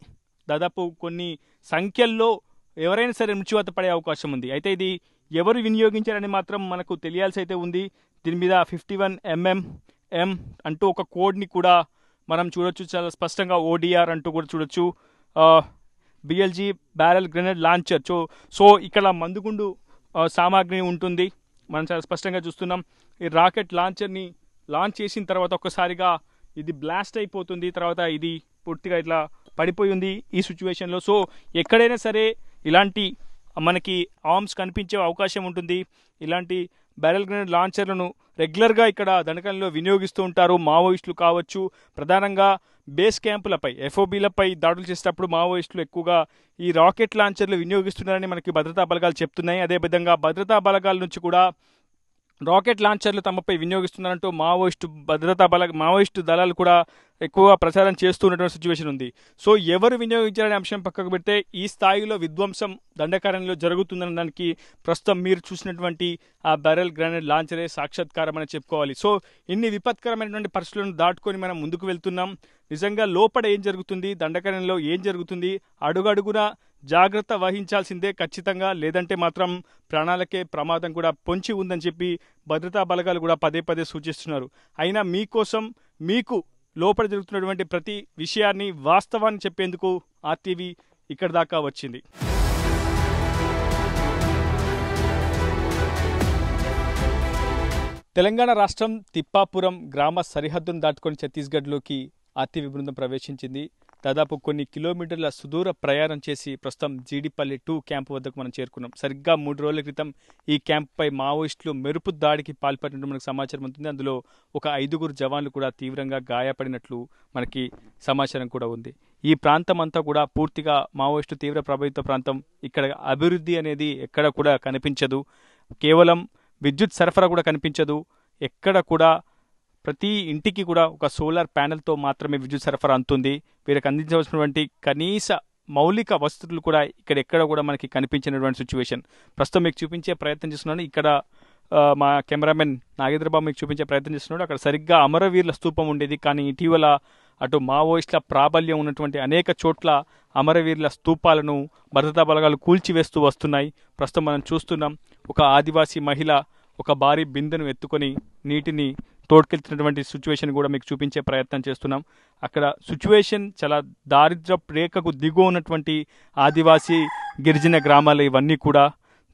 దాదాపు కొన్ని సంఖ్యల్లో ఎవరైనా సరే మృత్యువాత పడే అవకాశం ఉంది. అయితే ఇది ఎవరు వినియోగించారని మాత్రం మనకు తెలియాల్సి అయితే ఉంది. దీని మీద 51mm అంటూ ఒక కోడ్ని కూడా మనం చూడొచ్చు, చాలా స్పష్టంగా ODR అంటూ కూడా చూడొచ్చు. BLG barrel grenade launcher. So ఇక్కడ మందుగుండు సామాగ్రి ఉంటుంది. మనం చాలా స్పష్టంగా చూస్తున్నాం. ఈ రాకెట్ లాంచర్ని లాంచ్ చేసిన తర్వాత ఒక్కసారిగా ఇది బ్లాస్ట్ అయిపోతుంది. తర్వాత ఇది పూర్తిగా ఇట్లా పడిపోయి ఉంది ఈ సిచ్యువేషన్లో. సో ఎక్కడైనా సరే ఇలాంటి మనకి ఆర్మ్స్ కనిపించే అవకాశం ఉంటుంది. ఇలాంటి బ్యారెల్ గ్రెనేడ్ లాంచర్లను రెగ్యులర్గా ఇక్కడ దండకారణ్యంలో వినియోగిస్తూ ఉంటారు. మావోయిస్టులు కావచ్చు, ప్రధానంగా బేస్ క్యాంపులపై FOBలపై దాడులు చేసేటప్పుడు మావోయిస్టులు ఎక్కువగా ఈ రాకెట్ లాంచర్లు వినియోగిస్తున్నారని మనకి భద్రతా బలగాలు చెప్తున్నాయి. అదేవిధంగా భద్రతా బలగాల నుంచి కూడా రాకెట్ లాంచర్లు తమపై వినియోగిస్తున్నారంటూ మావోయిస్టు దళాలు కూడా ఎక్కువగా ప్రచారం చేస్తున్నటువంటి సిచ్యువేషన్ ఉంది. సో ఎవరు వినియోగించాలనే అంశం పక్కకు పెడితే ఈ స్థాయిలో విధ్వంసం దండకారణ్యంలో జరుగుతుందన్న దానికి ప్రస్తుతం మీరు చూసినటువంటి ఆ బ్యారెల్ గ్రెనేడ్ లాంచరే సాక్షాత్కారం అని చెప్పుకోవాలి. సో ఇన్ని విపత్కరమైనటువంటి పరిస్థితులను దాటుకొని మనం ముందుకు వెళ్తున్నాం. నిజంగా లోపల ఏం జరుగుతుంది, దండకారణ్యంలో ఏం జరుగుతుంది, అడుగడుగునా జాగ్రత్త వహించాల్సిందే ఖచ్చితంగా. లేదంటే మాత్రం ప్రాణాలకే ప్రమాదం కూడా పొంచి ఉందని చెప్పి భద్రతా బలగాలు కూడా పదే పదే సూచిస్తున్నారు. అయినా మీకోసం మీకు లోపల జరుగుతున్నటువంటి ప్రతి విషయాన్ని వాస్తవాన్ని చెప్పేందుకు RTV ఇక్కడ దాకా వచ్చింది. తెలంగాణ రాష్ట్రం తిప్పాపురం గ్రామ సరిహద్దును దాటుకొని ఛత్తీస్గఢ్లోకి RTV బృందం ప్రవేశించింది. దాదాపు కొన్ని కిలోమీటర్ల సుదూర ప్రయాణం చేసి ప్రస్తుతం జీడిపల్లి 2 క్యాంపు వద్దకు మనం చేరుకున్నాం. సరిగ్గా 3 రోజుల క్రితం ఈ క్యాంపుపై మావోయిస్టులు మెరుపు దాడికి పాల్పడినట్టు మనకు సమాచారం ఉంటుంది. అందులో ఒక 5 జవాన్లు కూడా తీవ్రంగా గాయపడినట్లు మనకి సమాచారం కూడా ఉంది. ఈ ప్రాంతం అంతా కూడా పూర్తిగా మావోయిస్టు తీవ్ర ప్రభావిత ప్రాంతం. ఇక్కడ అభివృద్ధి అనేది ఎక్కడ కూడా కనిపించదు. కేవలం విద్యుత్ సరఫరా కూడా కనిపించదు. ఎక్కడ కూడా ప్రతి ఇంటికి కూడా ఒక సోలార్ ప్యానెల్తో మాత్రమే విద్యుత్ సరఫరా అందుతుంది. వీరికి అందించవలసినటువంటి కనీస మౌలిక వసతులు కూడా ఎక్కడ కూడా మనకి కనిపించినటువంటి సిచ్యువేషన్. ప్రస్తుతం మీకు చూపించే ప్రయత్నం చేస్తున్నాను. ఇక్కడ మా కెమెరామెన్ నాగేంద్రబాబు మీకు చూపించే ప్రయత్నం చేస్తున్నాడు. అక్కడ సరిగ్గా అమరవీరుల స్తూపం ఉండేది. కానీ ఇటీవల అటు మావోయిస్టుల ప్రాబల్యం ఉన్నటువంటి అనేక చోట్ల అమరవీరుల స్తూపాలను భద్రతా బలగాలు కూల్చివేస్తూ వస్తున్నాయి. ప్రస్తుతం మనం చూస్తున్నాం, ఒక ఆదివాసీ మహిళ ఒక భారీ బిందెను ఎత్తుకొని నీటిని తోడ్కెళ్తున్నటువంటి సిచ్యువేషన్ కూడా మీకు చూపించే ప్రయత్నం చేస్తున్నాం. అక్కడ సిచ్యువేషన్ చాలా దారిద్ర్య రేఖకు దిగువ ఉన్నటువంటి ఆదివాసీ గిరిజన గ్రామాలు ఇవన్నీ కూడా.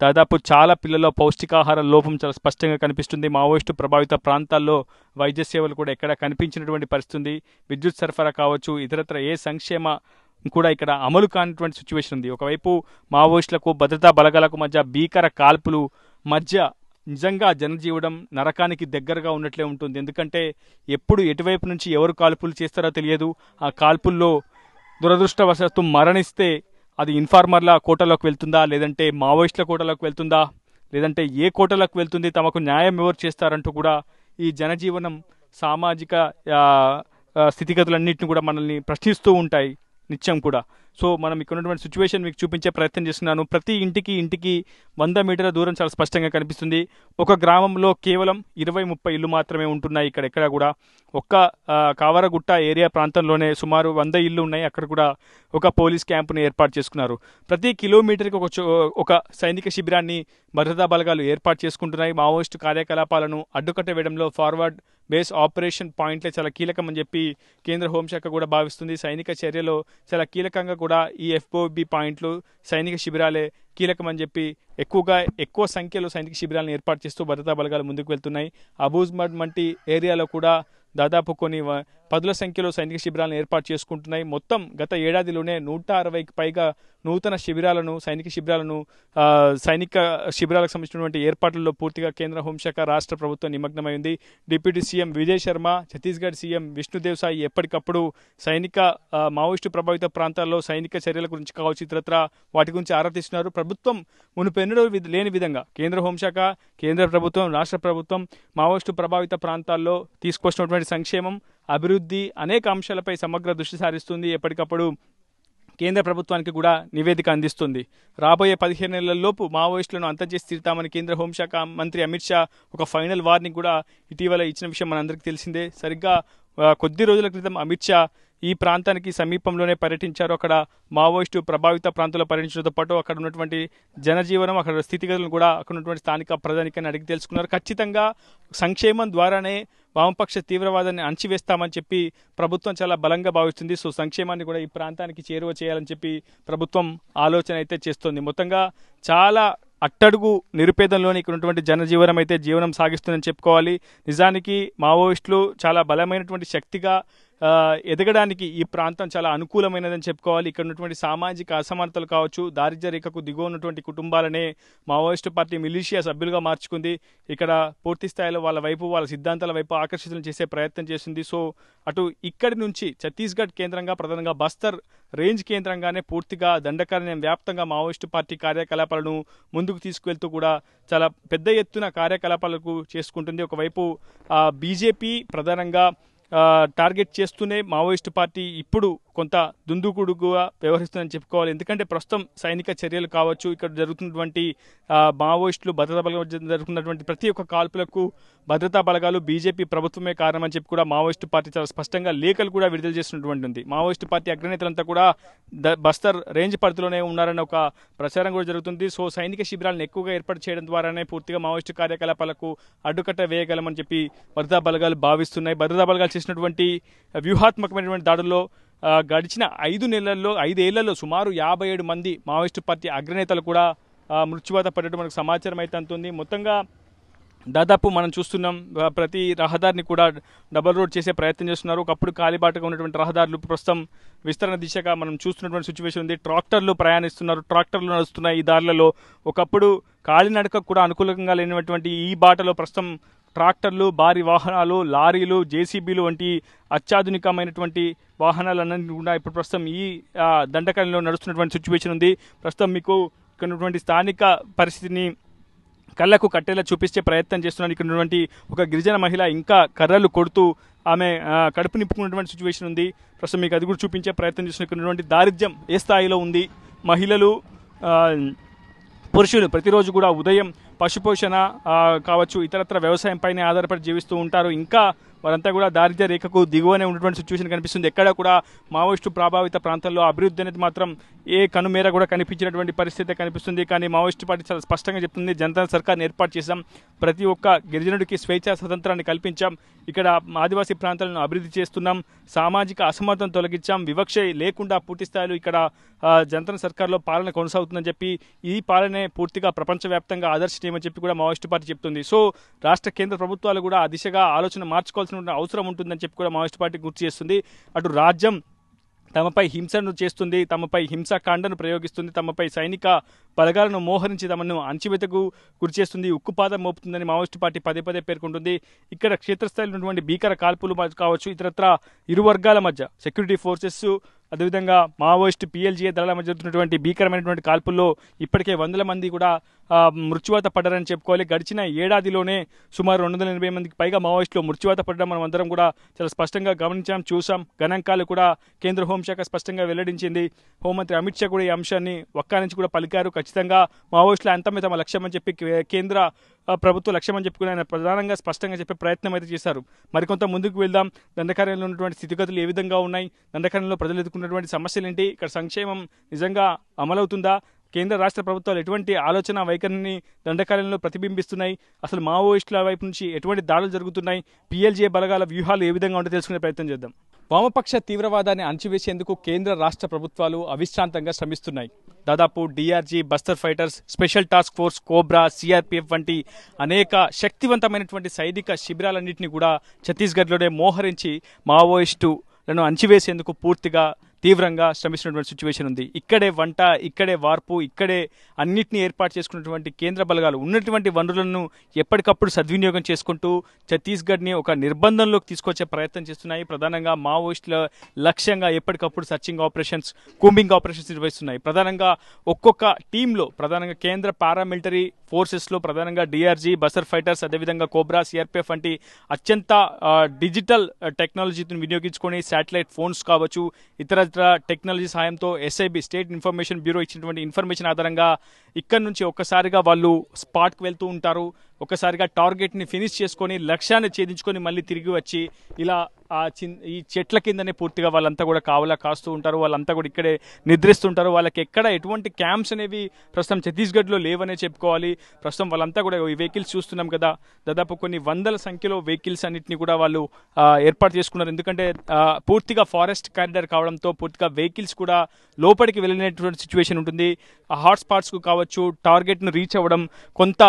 దాదాపు చాలా పిల్లల్లో పౌష్టికాహార లోపం చాలా స్పష్టంగా కనిపిస్తుంది. మావోయిస్టు ప్రభావిత ప్రాంతాల్లో వైద్య సేవలు కూడా ఎక్కడ కనిపించినటువంటి పరిస్థితి. విద్యుత్ సరఫరా కావచ్చు, ఇతరత్ర ఏ సంక్షేమ కూడా ఇక్కడ అమలు కానిటువంటి సిచ్యువేషన్ ఉంది. ఒకవైపు మావోయిస్టులకు భద్రతా బలగాలకు మధ్య భీకర కాల్పులు మధ్య నిజంగా జనజీవడం నరకానికి దగ్గరగా ఉన్నట్లే ఉంటుంది. ఎందుకంటే ఎప్పుడు ఎటువైపు నుంచి ఎవరు కాల్పులు చేస్తారో తెలియదు. ఆ కాల్పుల్లో దురదృష్టవశాత్తు మరణిస్తే అది ఇన్ఫార్మర్ల కోటలోకి వెళ్తుందా, లేదంటే మావోయిస్టుల కోటలోకి వెళ్తుందా, లేదంటే ఏ కోటలోకి వెళ్తుంది, తమకు న్యాయం ఎవరు చేస్తారంటూ కూడా ఈ జనజీవనం సామాజిక స్థితిగతులన్నింటినీ కూడా మనల్ని ప్రశ్నిస్తూ ఉంటాయి నిత్యం కూడా. సో మనం ఇక్కడ ఉన్నటువంటి సిచ్యువేషన్ మీకు చూపించే ప్రయత్నం చేస్తున్నాను. ప్రతి ఇంటికి 100 మీటర్ల దూరం చాలా స్పష్టంగా కనిపిస్తుంది. ఒక గ్రామంలో కేవలం 20-30 ఇళ్ళు మాత్రమే ఉంటున్నాయి. ఎక్కడ కూడా ఒక్క కావరగుట్ట ఏరియా ప్రాంతంలోనే సుమారు 100 ఇళ్ళు ఉన్నాయి. అక్కడ కూడా ఒక పోలీస్ క్యాంపును ఏర్పాటు చేసుకున్నారు. ప్రతి కిలోమీటర్కి ఒక సైనిక శిబిరాన్ని భద్రతా బలగాలు ఏర్పాటు చేసుకుంటున్నాయి. మావోయిస్టు కార్యకలాపాలను అడ్డుకట్ట వేయడంలో ఫార్వర్డ్ బేస్ ఆపరేషన్ పాయింట్లే చాలా కీలకం అని చెప్పి కేంద్ర హోంశాఖ కూడా భావిస్తుంది. సైనిక చర్యలో చాలా కీలకంగా కూడా ఈ ఎఫ్ఓబి పాయింట్లు, సైనిక శిబిరాలే కీలకమని చెప్పి ఎక్కువ సంఖ్యలో సైనిక శిబిరాలను ఏర్పాటు చేస్తూ భద్రతా బలగాలు ముందుకు వెళ్తున్నాయి. అబూజ్మడ్ వంటి ఏరియాలో కూడా దాదాపు కొన్ని 10ల సంఖ్యలో సైనిక శిబిరాలను ఏర్పాటు చేసుకుంటున్నాయి. మొత్తం గత ఏడాదిలోనే 160కి పైగా నూతన శిబిరాలను, సైనిక శిబిరాలకు సంబంధించినటువంటి ఏర్పాట్లలో పూర్తిగా కేంద్ర హోంశాఖ, రాష్ట్ర ప్రభుత్వం నిమగ్నమైంది. Deputy CM Vijay Sharma, Chhattisgarh CM Vishnudev Sai ఎప్పటికప్పుడు మావోయిస్టు ప్రభావిత ప్రాంతాల్లో సైనిక చర్యల గురించి కావచ్చు, ఇతరత్ర వాటి గురించి ఆరా తీస్తున్నారు. ప్రభుత్వం మునుపెన్నడూ లేని విధంగా కేంద్ర హోంశాఖ, కేంద్ర ప్రభుత్వం, రాష్ట్ర ప్రభుత్వం మావోయిస్టు ప్రభావిత ప్రాంతాల్లో తీసుకొచ్చినటువంటి సంక్షేమం, అభివృద్ధి అనేక అంశాలపై సమగ్ర దృష్టి సారిస్తుంది. ఎప్పటికప్పుడు కేంద్ర ప్రభుత్వానికి కూడా నివేదిక అందిస్తుంది. రాబోయే 15 నెలల్లోపు మావోయిస్టులను అంతం చేసి తీరుతామని కేంద్ర హోంశాఖ మంత్రి అమిత్ షా ఒక ఫైనల్ వార్నింగ్ కూడా ఇటీవల ఇచ్చిన విషయం మనందరికీ తెలిసిందే. సరిగ్గా కొద్ది రోజుల క్రితం అమిత్ షా ఈ ప్రాంతానికి సమీపంలోనే పర్యటించారు. అక్కడ మావోయిస్టు ప్రభావిత ప్రాంతాల్లో పర్యటించడంతో పాటు అక్కడ ఉన్నటువంటి జనజీవనం, అక్కడ స్థితిగతులను కూడా అక్కడ ఉన్నటువంటి స్థానిక ప్రజానికాన్ని అడిగి తెలుసుకున్నారు. ఖచ్చితంగా సంక్షేమం ద్వారానే వామపక్ష తీవ్రవాదాన్ని అణచివేస్తామని చెప్పి ప్రభుత్వం చాలా బలంగా భావిస్తుంది. సో సంక్షేమాన్ని కూడా ఈ ప్రాంతానికి చేరువ చేయాలని చెప్పి ప్రభుత్వం ఆలోచన అయితే చేస్తోంది. మొత్తంగా చాలా అట్టడుగు నిరుపేదంలోని ఇక్కడ ఉన్నటువంటి జనజీవనం అయితే జీవనం సాగిస్తుందని చెప్పుకోవాలి. నిజానికి మావోయిస్టులు చాలా బలమైనటువంటి శక్తిగా ఎదగడానికి ఈ ప్రాంతం చాలా అనుకూలమైనదని చెప్పుకోవాలి. ఇక్కడ ఉన్నటువంటి సామాజిక అసమానతలు కావచ్చు, దారిద్ర్య రేఖకు దిగువ ఉన్నటువంటి కుటుంబాలనే మావోయిస్టు పార్టీ మిలిషియా సభ్యులుగా మార్చుకుంది. ఇక్కడ పూర్తి స్థాయిలో వాళ్ళ సిద్ధాంతాల వైపు ఆకర్షితులు చేసే ప్రయత్నం చేసింది. సో అటు ఇక్కడి నుంచి ఛత్తీస్గఢ్ కేంద్రంగా, ప్రధానంగా బస్తర్ రేంజ్ కేంద్రంగానే పూర్తిగా దండకారణ్యం వ్యాప్తంగా మావోయిస్టు పార్టీ కార్యకలాపాలను ముందుకు తీసుకువెళ్తూ కూడా చాలా పెద్ద ఎత్తున కార్యకలాపాలకు చేసుకుంటుంది. ఒకవైపు బీజేపీ ప్రధానంగా టార్గెట్ చేస్తూనే మావోయిస్టు పార్టీ ఇప్పుడు కొంత దుందుకుడుగా వ్యవహరిస్తుందని చెప్పుకోవాలి. ఎందుకంటే ప్రస్తుతం సైనిక చర్యలు కావచ్చు, ఇక్కడ జరుగుతున్నటువంటి మావోయిస్టులు భద్రతా బలగాలు జరుగుతున్నటువంటి ప్రతి ఒక్క కాల్పులకు భద్రతా బలగాలు, బీజేపీ ప్రభుత్వమే కారణమని చెప్పి కూడా మావోయిస్టు పార్టీ చాలా స్పష్టంగా లేఖలు కూడా విడుదల చేసినటువంటి ఉంది. మావోయిస్టు పార్టీ అగ్రనేతలంతా కూడా బస్తర్ రేంజ్ పరిధిలోనే ఉన్నారన్న ఒక ప్రచారం కూడా జరుగుతుంది. సో సైనిక శిబిరాలను ఎక్కువగా ఏర్పాటు చేయడం ద్వారానే పూర్తిగా మావోయిస్టు కార్యకలాపాలకు అడ్డుకట్ట వేయగలమని చెప్పి భద్రతా బలగాలు భావిస్తున్నాయి. భద్రతా బలగాలు చేసినటువంటి వ్యూహాత్మకమైనటువంటి దాడుల్లో గడిచిన 5 ఏళ్లలో సుమారు 57 మంది మావోయిస్టు పార్టీ అగ్రనేతలు కూడా మృత్యువాత పడటం మనకు సమాచారం అయితే అందుతుంది. మొత్తంగా దాదాపు మనం చూస్తున్నాం, ప్రతి రహదారిని కూడా డబల్ రోడ్ చేసే ప్రయత్నం చేస్తున్నారు. ఒకప్పుడు కాలిబాటగా ఉన్నటువంటి రహదారులు ప్రస్తుతం విస్తరణ దిశగా మనం చూస్తున్నటువంటి సిచ్యువేషన్ ఉంది. ట్రాక్టర్లు ప్రయాణిస్తున్నారు, ట్రాక్టర్లు నడుస్తున్నాయి ఈ దారులలో. ఒకప్పుడు కాలినడకకు కూడా అనుకూలంగా లేనటువంటి ఈ బాటలో ప్రస్తుతం ట్రాక్టర్లు, భారీ వాహనాలు, లారీలు, జేసీబీలు వంటి అత్యాధునికమైనటువంటి వాహనాలన్నీ కూడా ఇప్పుడు ప్రస్తుతం ఈ దండకారణ్యంలో నడుస్తున్నటువంటి సిచ్యువేషన్ ఉంది. ప్రస్తుతం మీకు ఇక్కడ ఉన్నటువంటి స్థానిక పరిస్థితిని కళ్ళకు కట్టేలా చూపించే ప్రయత్నం చేస్తున్నారు. ఇక్కడ ఉన్నటువంటి ఒక గిరిజన మహిళ ఇంకా కర్రలు కొడుతూ ఆమె కడుపు నింపుకున్నటువంటి సిచ్యువేషన్ ఉంది. ప్రస్తుతం మీకు అది కూడా చూపించే ప్రయత్నం చేస్తున్న ఇక్కడ ఉన్నటువంటి దారిద్ర్యం ఏ స్థాయిలో ఉంది. మహిళలు, పురుషులు ప్రతిరోజు కూడా ఉదయం పశుపోషణ కావచ్చు, ఇతరత్ర వ్యవసాయంపైనే ఆధారపడి జీవిస్తూ ఉంటారు. ఇంకా వారంతా కూడా దారిద్ర్య రేఖకు దిగువనే ఉన్నటువంటి సిచ్యువేషన్ కనిపిస్తుంది. ఎక్కడ కూడా మావోయిస్టు ప్రభావిత ప్రాంతాల్లో అభివృద్ధి అనేది మాత్రం ఏ కనుమేర కూడా కనిపించినటువంటి పరిస్థితి కనిపిస్తుంది. కానీ మావోయిస్టు పార్టీ చాలా స్పష్టంగా చెప్తుంది, జనతా సర్కార్ని ఏర్పాటు చేశాం, ప్రతి ఒక్క గిరిజనుడికి స్వేచ్ఛా స్వతంత్రాన్ని కల్పించాం, ఇక్కడ ఆదివాసీ ప్రాంతాలను అభివృద్ధి చేస్తున్నాం, సామాజిక అసమానతను తొలగించాం, వివక్ష లేకుండా పూర్తి స్థాయిలో ఇక్కడ జనతా సర్కార్లో పాలన కొనసాగుతుందని చెప్పి ఈ పాలనే పూర్తిగా ప్రపంచవ్యాప్తంగా ఆదర్శనీయమని చెప్పి కూడా మావోయిస్టు పార్టీ చెప్తుంది. సో రాష్ట్ర కేంద్ర ప్రభుత్వాలు కూడా ఆ దిశగా ఆలోచన మార్చుకోవాల్సిన అవసరం ఉంటుందని చెప్పి కూడా మావోయిస్టు పార్టీ గుర్తు చేస్తుంది. అటు రాజ్యం తమపై హింసను చేస్తుంది, తమపై హింసాకాండను ప్రయోగిస్తుంది, తమపై సైనిక బలగాలను మోహరించి తమను అణచివేతకు గురిచేస్తుంది, ఉక్కుపాదం మోపుతుందని మావోయిస్టు పార్టీ పదే పేర్కొంటుంది. ఇక్కడ క్షేత్రస్థాయిలో ఉన్నటువంటి భీకర కాల్పులు కావచ్చు, ఇతరత్ర ఇరు వర్గాల మధ్య సెక్యూరిటీ ఫోర్సెస్ అదేవిధంగా మావోయిస్టు PLGA దళాల మధ్య జరుగుతున్నటువంటి భీకరమైనటువంటి కాల్పుల్లో ఇప్పటికే వందల మంది కూడా మృత్యువాత పడ్డారని చెప్పుకోవాలి. గడిచిన ఏడాదిలోనే సుమారు 280 మందికి పైగా మావోయిస్టులు మృత్యువాత పడడం మనం అందరం కూడా చాలా స్పష్టంగా గమనించాం, చూసాం. గణాంకాలు కూడా కేంద్ర హోంశాఖ స్పష్టంగా వెల్లడించింది. హోంమంత్రి అమిత్ షా కూడా ఈ అంశాన్ని ఒక్క నుంచి కూడా పలికారు. ఖచ్చితంగా మావోయిస్టుల అంతమే తమ లక్ష్యం అని చెప్పి కేంద్ర ప్రభుత్వ లక్ష్యం అని చెప్పుకుని ఆయన ప్రధానంగా స్పష్టంగా చెప్పే ప్రయత్నం అయితే చేశారు. మరికొంత ముందుకు వెళ్దాం. దండకారణ్యంలో ఉన్నటువంటి స్థితిగతులు ఏ విధంగా ఉన్నాయి, దండకారణ్యంలో ప్రజలు ఎదుర్కొన్నటువంటి సమస్యలు ఏంటి, ఇక్కడ సంక్షేమం నిజంగా అమలవుతుందా, కేంద్ర రాష్ట్ర ప్రభుత్వాలు ఎటువంటి ఆలోచన వైఖరిని దండకారణ్యంలో ప్రతిబింబిస్తున్నాయి, అసలు మావోయిస్టుల వైపు నుంచి ఎటువంటి దాడులు జరుగుతున్నాయి, PLGA బలగాల వ్యూహాలు ఏ విధంగా ఉంటే తెలుసుకునే ప్రయత్నం చేద్దాం. వామపక్ష తీవ్రవాదాన్ని అణచివేసేందుకు కేంద్ర రాష్ట్ర ప్రభుత్వాలు అవిశ్రాంతంగా శ్రమిస్తున్నాయి. దాదాపు DRG, Bastar fighters, special task force, cobra, CRPF వంటి అనేక శక్తివంతమైనటువంటి సైనిక శిబిరాలన్నింటినీ కూడా ఛత్తీస్గఢ్లోనే మోహరించి మావోయిస్టులను అణచివేసేందుకు పూర్తిగా తీవ్రంగా శ్రమిస్తున్నటువంటి సిచ్యువేషన్ ఉంది. ఇక్కడే వంట, ఇక్కడే వార్పు, ఇక్కడే అన్నింటినీ ఏర్పాటు చేసుకున్నటువంటి కేంద్ర బలగాలు ఉన్నటువంటి వనరులను ఎప్పటికప్పుడు సద్వినియోగం చేసుకుంటూ ఛత్తీస్గఢ్ని ఒక నిర్బంధంలోకి తీసుకొచ్చే ప్రయత్నం చేస్తున్నాయి. ప్రధానంగా మావోయిస్టుల లక్ష్యంగా ఎప్పటికప్పుడు సర్చింగ్ ఆపరేషన్స్, కూంబింగ్ ఆపరేషన్స్ నిర్వహిస్తున్నాయి. ప్రధానంగా ఒక్కొక్క టీంలో ప్రధానంగా కేంద్ర పారామిలిటరీ ఫోర్సెస్లో ప్రధానంగా DRG, బస్తర్ ఫైటర్స్, అదేవిధంగా కోబ్రా, CRPF వంటి అత్యంత డిజిటల్ టెక్నాలజీని వినియోగించుకొని శాటిలైట్ ఫోన్స్ కావచ్చు, ఇతర టెక్నాలజీ సాయంతో SIB, స్టేట్ ఇన్ఫర్మేషన్ బ్యూరో ఇచ్చినటువంటి ఇన్ఫర్మేషన్ ఆధారంగా ఇక్కడ నుంచి ఒక్కసారిగా వాళ్ళు స్పాట్కి వెళ్తూ ఉంటారు. ఒక్కసారిగా టార్గెట్ని ఫినిష్ చేసుకొని లక్ష్యాన్ని ఛేదించుకొని మళ్ళీ తిరిగి వచ్చి ఇలా ఈ చెట్ల కిందనే పూర్తిగా వాళ్ళంతా కూడా కావలా కాస్తూ ఉంటారు. వాళ్ళంతా కూడా ఇక్కడే నిద్రిస్తుంటారు. వాళ్ళకి ఎక్కడ ఎటువంటి క్యాంప్స్ అనేవి ప్రస్తుతం ఛత్తీస్గఢ్లో లేవనే చెప్పుకోవాలి. ప్రస్తుతం వాళ్ళంతా కూడా ఈ వెహికల్స్ చూస్తున్నాం కదా, దాదాపు కొన్ని వందల సంఖ్యలో వెహికల్స్ అన్నింటినీ కూడా వాళ్ళు ఏర్పాటు చేసుకున్నారు. ఎందుకంటే పూర్తిగా ఫారెస్ట్ కారిడార్ కావడంతో పూర్తిగా వెహికల్స్ కూడా లోపలికి వెళ్ళినటువంటి సిచ్యువేషన్ ఉంటుంది. ఆ హాట్ స్పాట్స్కు కావచ్చు, టార్గెట్ను రీచ్ అవ్వడం, కొంత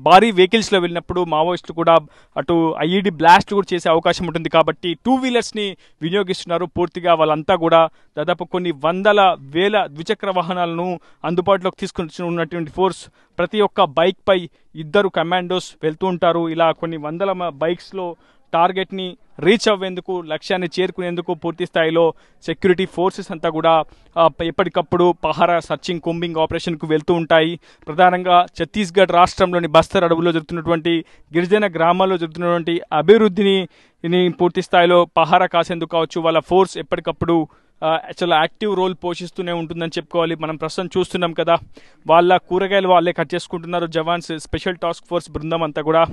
భారీ వెహికల్స్లో వెళ్ళినప్పుడు మావోయిస్టులు కూడా అటు IED బ్లాస్ట్ కూడా చేసే అవకాశం ఉంటుంది. కాబట్టి 2 వీలర్స్ని వినియోగిస్తున్నారు. పూర్తిగా వాళ్ళంతా కూడా దాదాపు కొన్ని వందల వేల ద్విచక్ర వాహనాలను అందుబాటులోకి తీసుకుని ఉన్నటువంటి ఫోర్స్. ప్రతి ఒక్క బైక్ పై 2 కమాండోస్ వెళ్తూ ఉంటారు. ఇలా కొన్ని వందల బైక్స్లో టార్గెట్ని రీచ్ అవ్వేందుకు, లక్ష్యాన్ని చేరుకునేందుకు పూర్తి స్థాయిలో సెక్యూరిటీ ఫోర్సెస్ అంతా కూడా ఎప్పటికప్పుడు పహారా, సర్చింగ్, కూంబింగ్ ఆపరేషన్కు వెళ్తూ ఉంటాయి. ప్రధానంగా ఛత్తీస్గఢ్ రాష్ట్రంలోని బస్తర్ అడవుల్లో జరుగుతున్నటువంటి గిరిజన గ్రామాల్లో జరుగుతున్నటువంటి అభివృద్ధిని పూర్తి స్థాయిలో పహారా కాసేందుకు కావచ్చు, వాళ్ళ ఫోర్స్ ఎప్పటికప్పుడు చాలా యాక్టివ్ రోల్ పోషిస్తూనే ఉంటుందని చెప్పుకోవాలి. మనం ప్రస్తుతం చూస్తున్నాం కదా, వాళ్ళ కూరగాయలు వాళ్ళే కట్ చేసుకుంటున్నారు. జవాన్స్, స్పెషల్ టాస్క్ ఫోర్స్ బృందం అంతా కూడా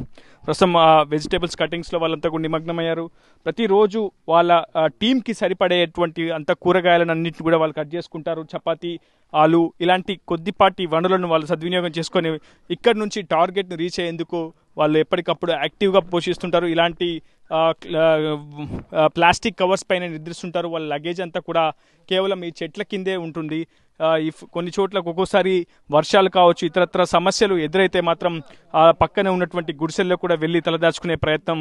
ప్రస్తుతం వెజిటేబుల్స్ కటింగ్స్లో వాళ్ళంతా కూడా నిమగ్నమయ్యారు. ప్రతిరోజు వాళ్ళ టీంకి సరిపడేటువంటి అంత కూరగాయలను అన్నింటిని కూడా వాళ్ళు కట్ చేసుకుంటారు. చపాతీ, ఆలు ఇలాంటి కొద్దిపాటి వనరులను వాళ్ళు సద్వినియోగం చేసుకొని ఇక్కడ నుంచి టార్గెట్ను రీచ్ అయ్యేందుకు వాళ్ళు ఎప్పటికప్పుడు యాక్టివ్గా పోషిస్తుంటారు. ఇలాంటి ప్లాస్టిక్ కవర్స్ పైన నిద్రిస్తుంటారు. వాళ్ళ లగేజ్ అంతా కూడా కేవలం ఈ చెట్ల కిందే ఉంటుంది. కొన్ని చోట్ల ఒక్కోసారి వర్షాలు కావచ్చు, ఇతరత్ర సమస్యలు ఎదురైతే మాత్రం పక్కనే ఉన్నటువంటి గుడిసెల్లో కూడా వెళ్ళి తలదాచుకునే ప్రయత్నం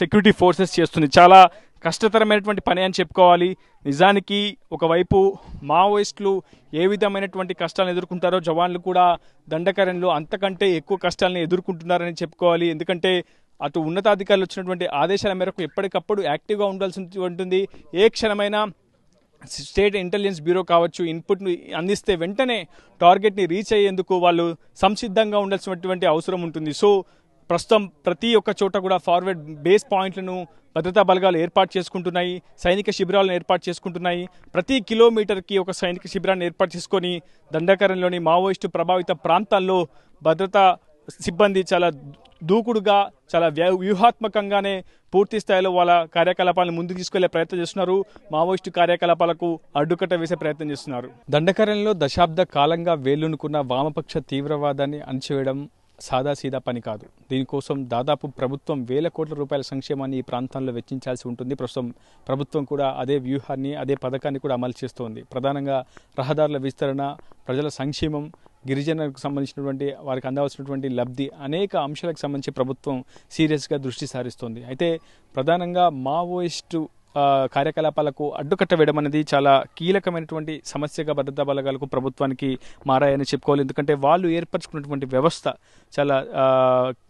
సెక్యూరిటీ ఫోర్సెస్ చేస్తుంది. చాలా కష్టతరమైనటువంటి పని అని చెప్పుకోవాలి. నిజానికి ఒకవైపు మావోయిస్టులు ఏ విధమైనటువంటి కష్టాలను ఎదుర్కొంటారో జవాన్లు కూడా దండకారణ్యంలో అంతకంటే ఎక్కువ కష్టాలను ఎదుర్కొంటున్నారని చెప్పుకోవాలి. ఎందుకంటే అటు ఉన్నతాధికారులు వచ్చినటువంటి ఆదేశాల మేరకు ఎప్పటికప్పుడు యాక్టివ్గా ఉండాల్సి ఉంటుంది. ఏ క్షణమైనా స్టేట్ ఇంటెలిజెన్స్ బ్యూరో కావచ్చు ఇన్పుట్ని అందిస్తే వెంటనే టార్గెట్ని రీచ్ అయ్యేందుకు వాళ్ళు సంసిద్ధంగా ఉండాల్సినటువంటి అవసరం ఉంటుంది. సో ప్రస్తుతం ప్రతి ఒక్క చోట కూడా ఫార్వర్డ్ బేస్ పాయింట్లను భద్రతా బలగాలు ఏర్పాటు చేసుకుంటున్నాయి. సైనిక శిబిరాలను ఏర్పాటు చేసుకుంటున్నాయి. ప్రతి కిలోమీటర్కి ఒక సైనిక శిబిరాన్ని ఏర్పాటు చేసుకొని దండకారణ్యంలోని మావోయిస్టు ప్రభావిత ప్రాంతాల్లో భద్రతా సిబ్బంది చాలా దూకుడుగా, చాలా వ్యూహాత్మకంగానే పూర్తి స్థాయిలో వాళ్ళ కార్యకలాపాలను ముందుకు తీసుకెళ్లే ప్రయత్నం చేస్తున్నారు. మావోయిస్టు కార్యకలాపాలకు అడ్డుకట్ట వేసే ప్రయత్నం చేస్తున్నారు. దండకారణ్యంలో దశాబ్ద కాలంగా వేళ్లూనుకున్న వామపక్ష తీవ్రవాదాన్ని అణచివేయడం సాదాసీదా పని కాదు. దీనికోసం దాదాపు ప్రభుత్వం వేల కోట్ల రూపాయల సంక్షేమాన్ని ఈ ప్రాంతాల్లో వెచ్చించాల్సి ఉంటుంది. ప్రస్తుతం ప్రభుత్వం కూడా అదే వ్యూహాన్ని, అదే పథకాన్ని కూడా అమలు చేస్తోంది. ప్రధానంగా రహదారుల విస్తరణ, ప్రజల సంక్షేమం, గిరిజనులకు సంబంధించినటువంటి వారికి అందవలసినటువంటి లబ్ధి, అనేక అంశాలకు సంబంధించి ప్రభుత్వం సీరియస్గా దృష్టి సారిస్తోంది. అయితే ప్రధానంగా మావోయిస్టు కార్యకలాపాలకు అడ్డుకట్ట వేయడం అనేది చాలా కీలకమైనటువంటి సమస్యగా భద్రతా బలగాలకు ప్రభుత్వానికి మారాయని చెప్పుకోవాలి. ఎందుకంటే వాళ్ళు ఏర్పరచుకున్నటువంటి వ్యవస్థ చాలా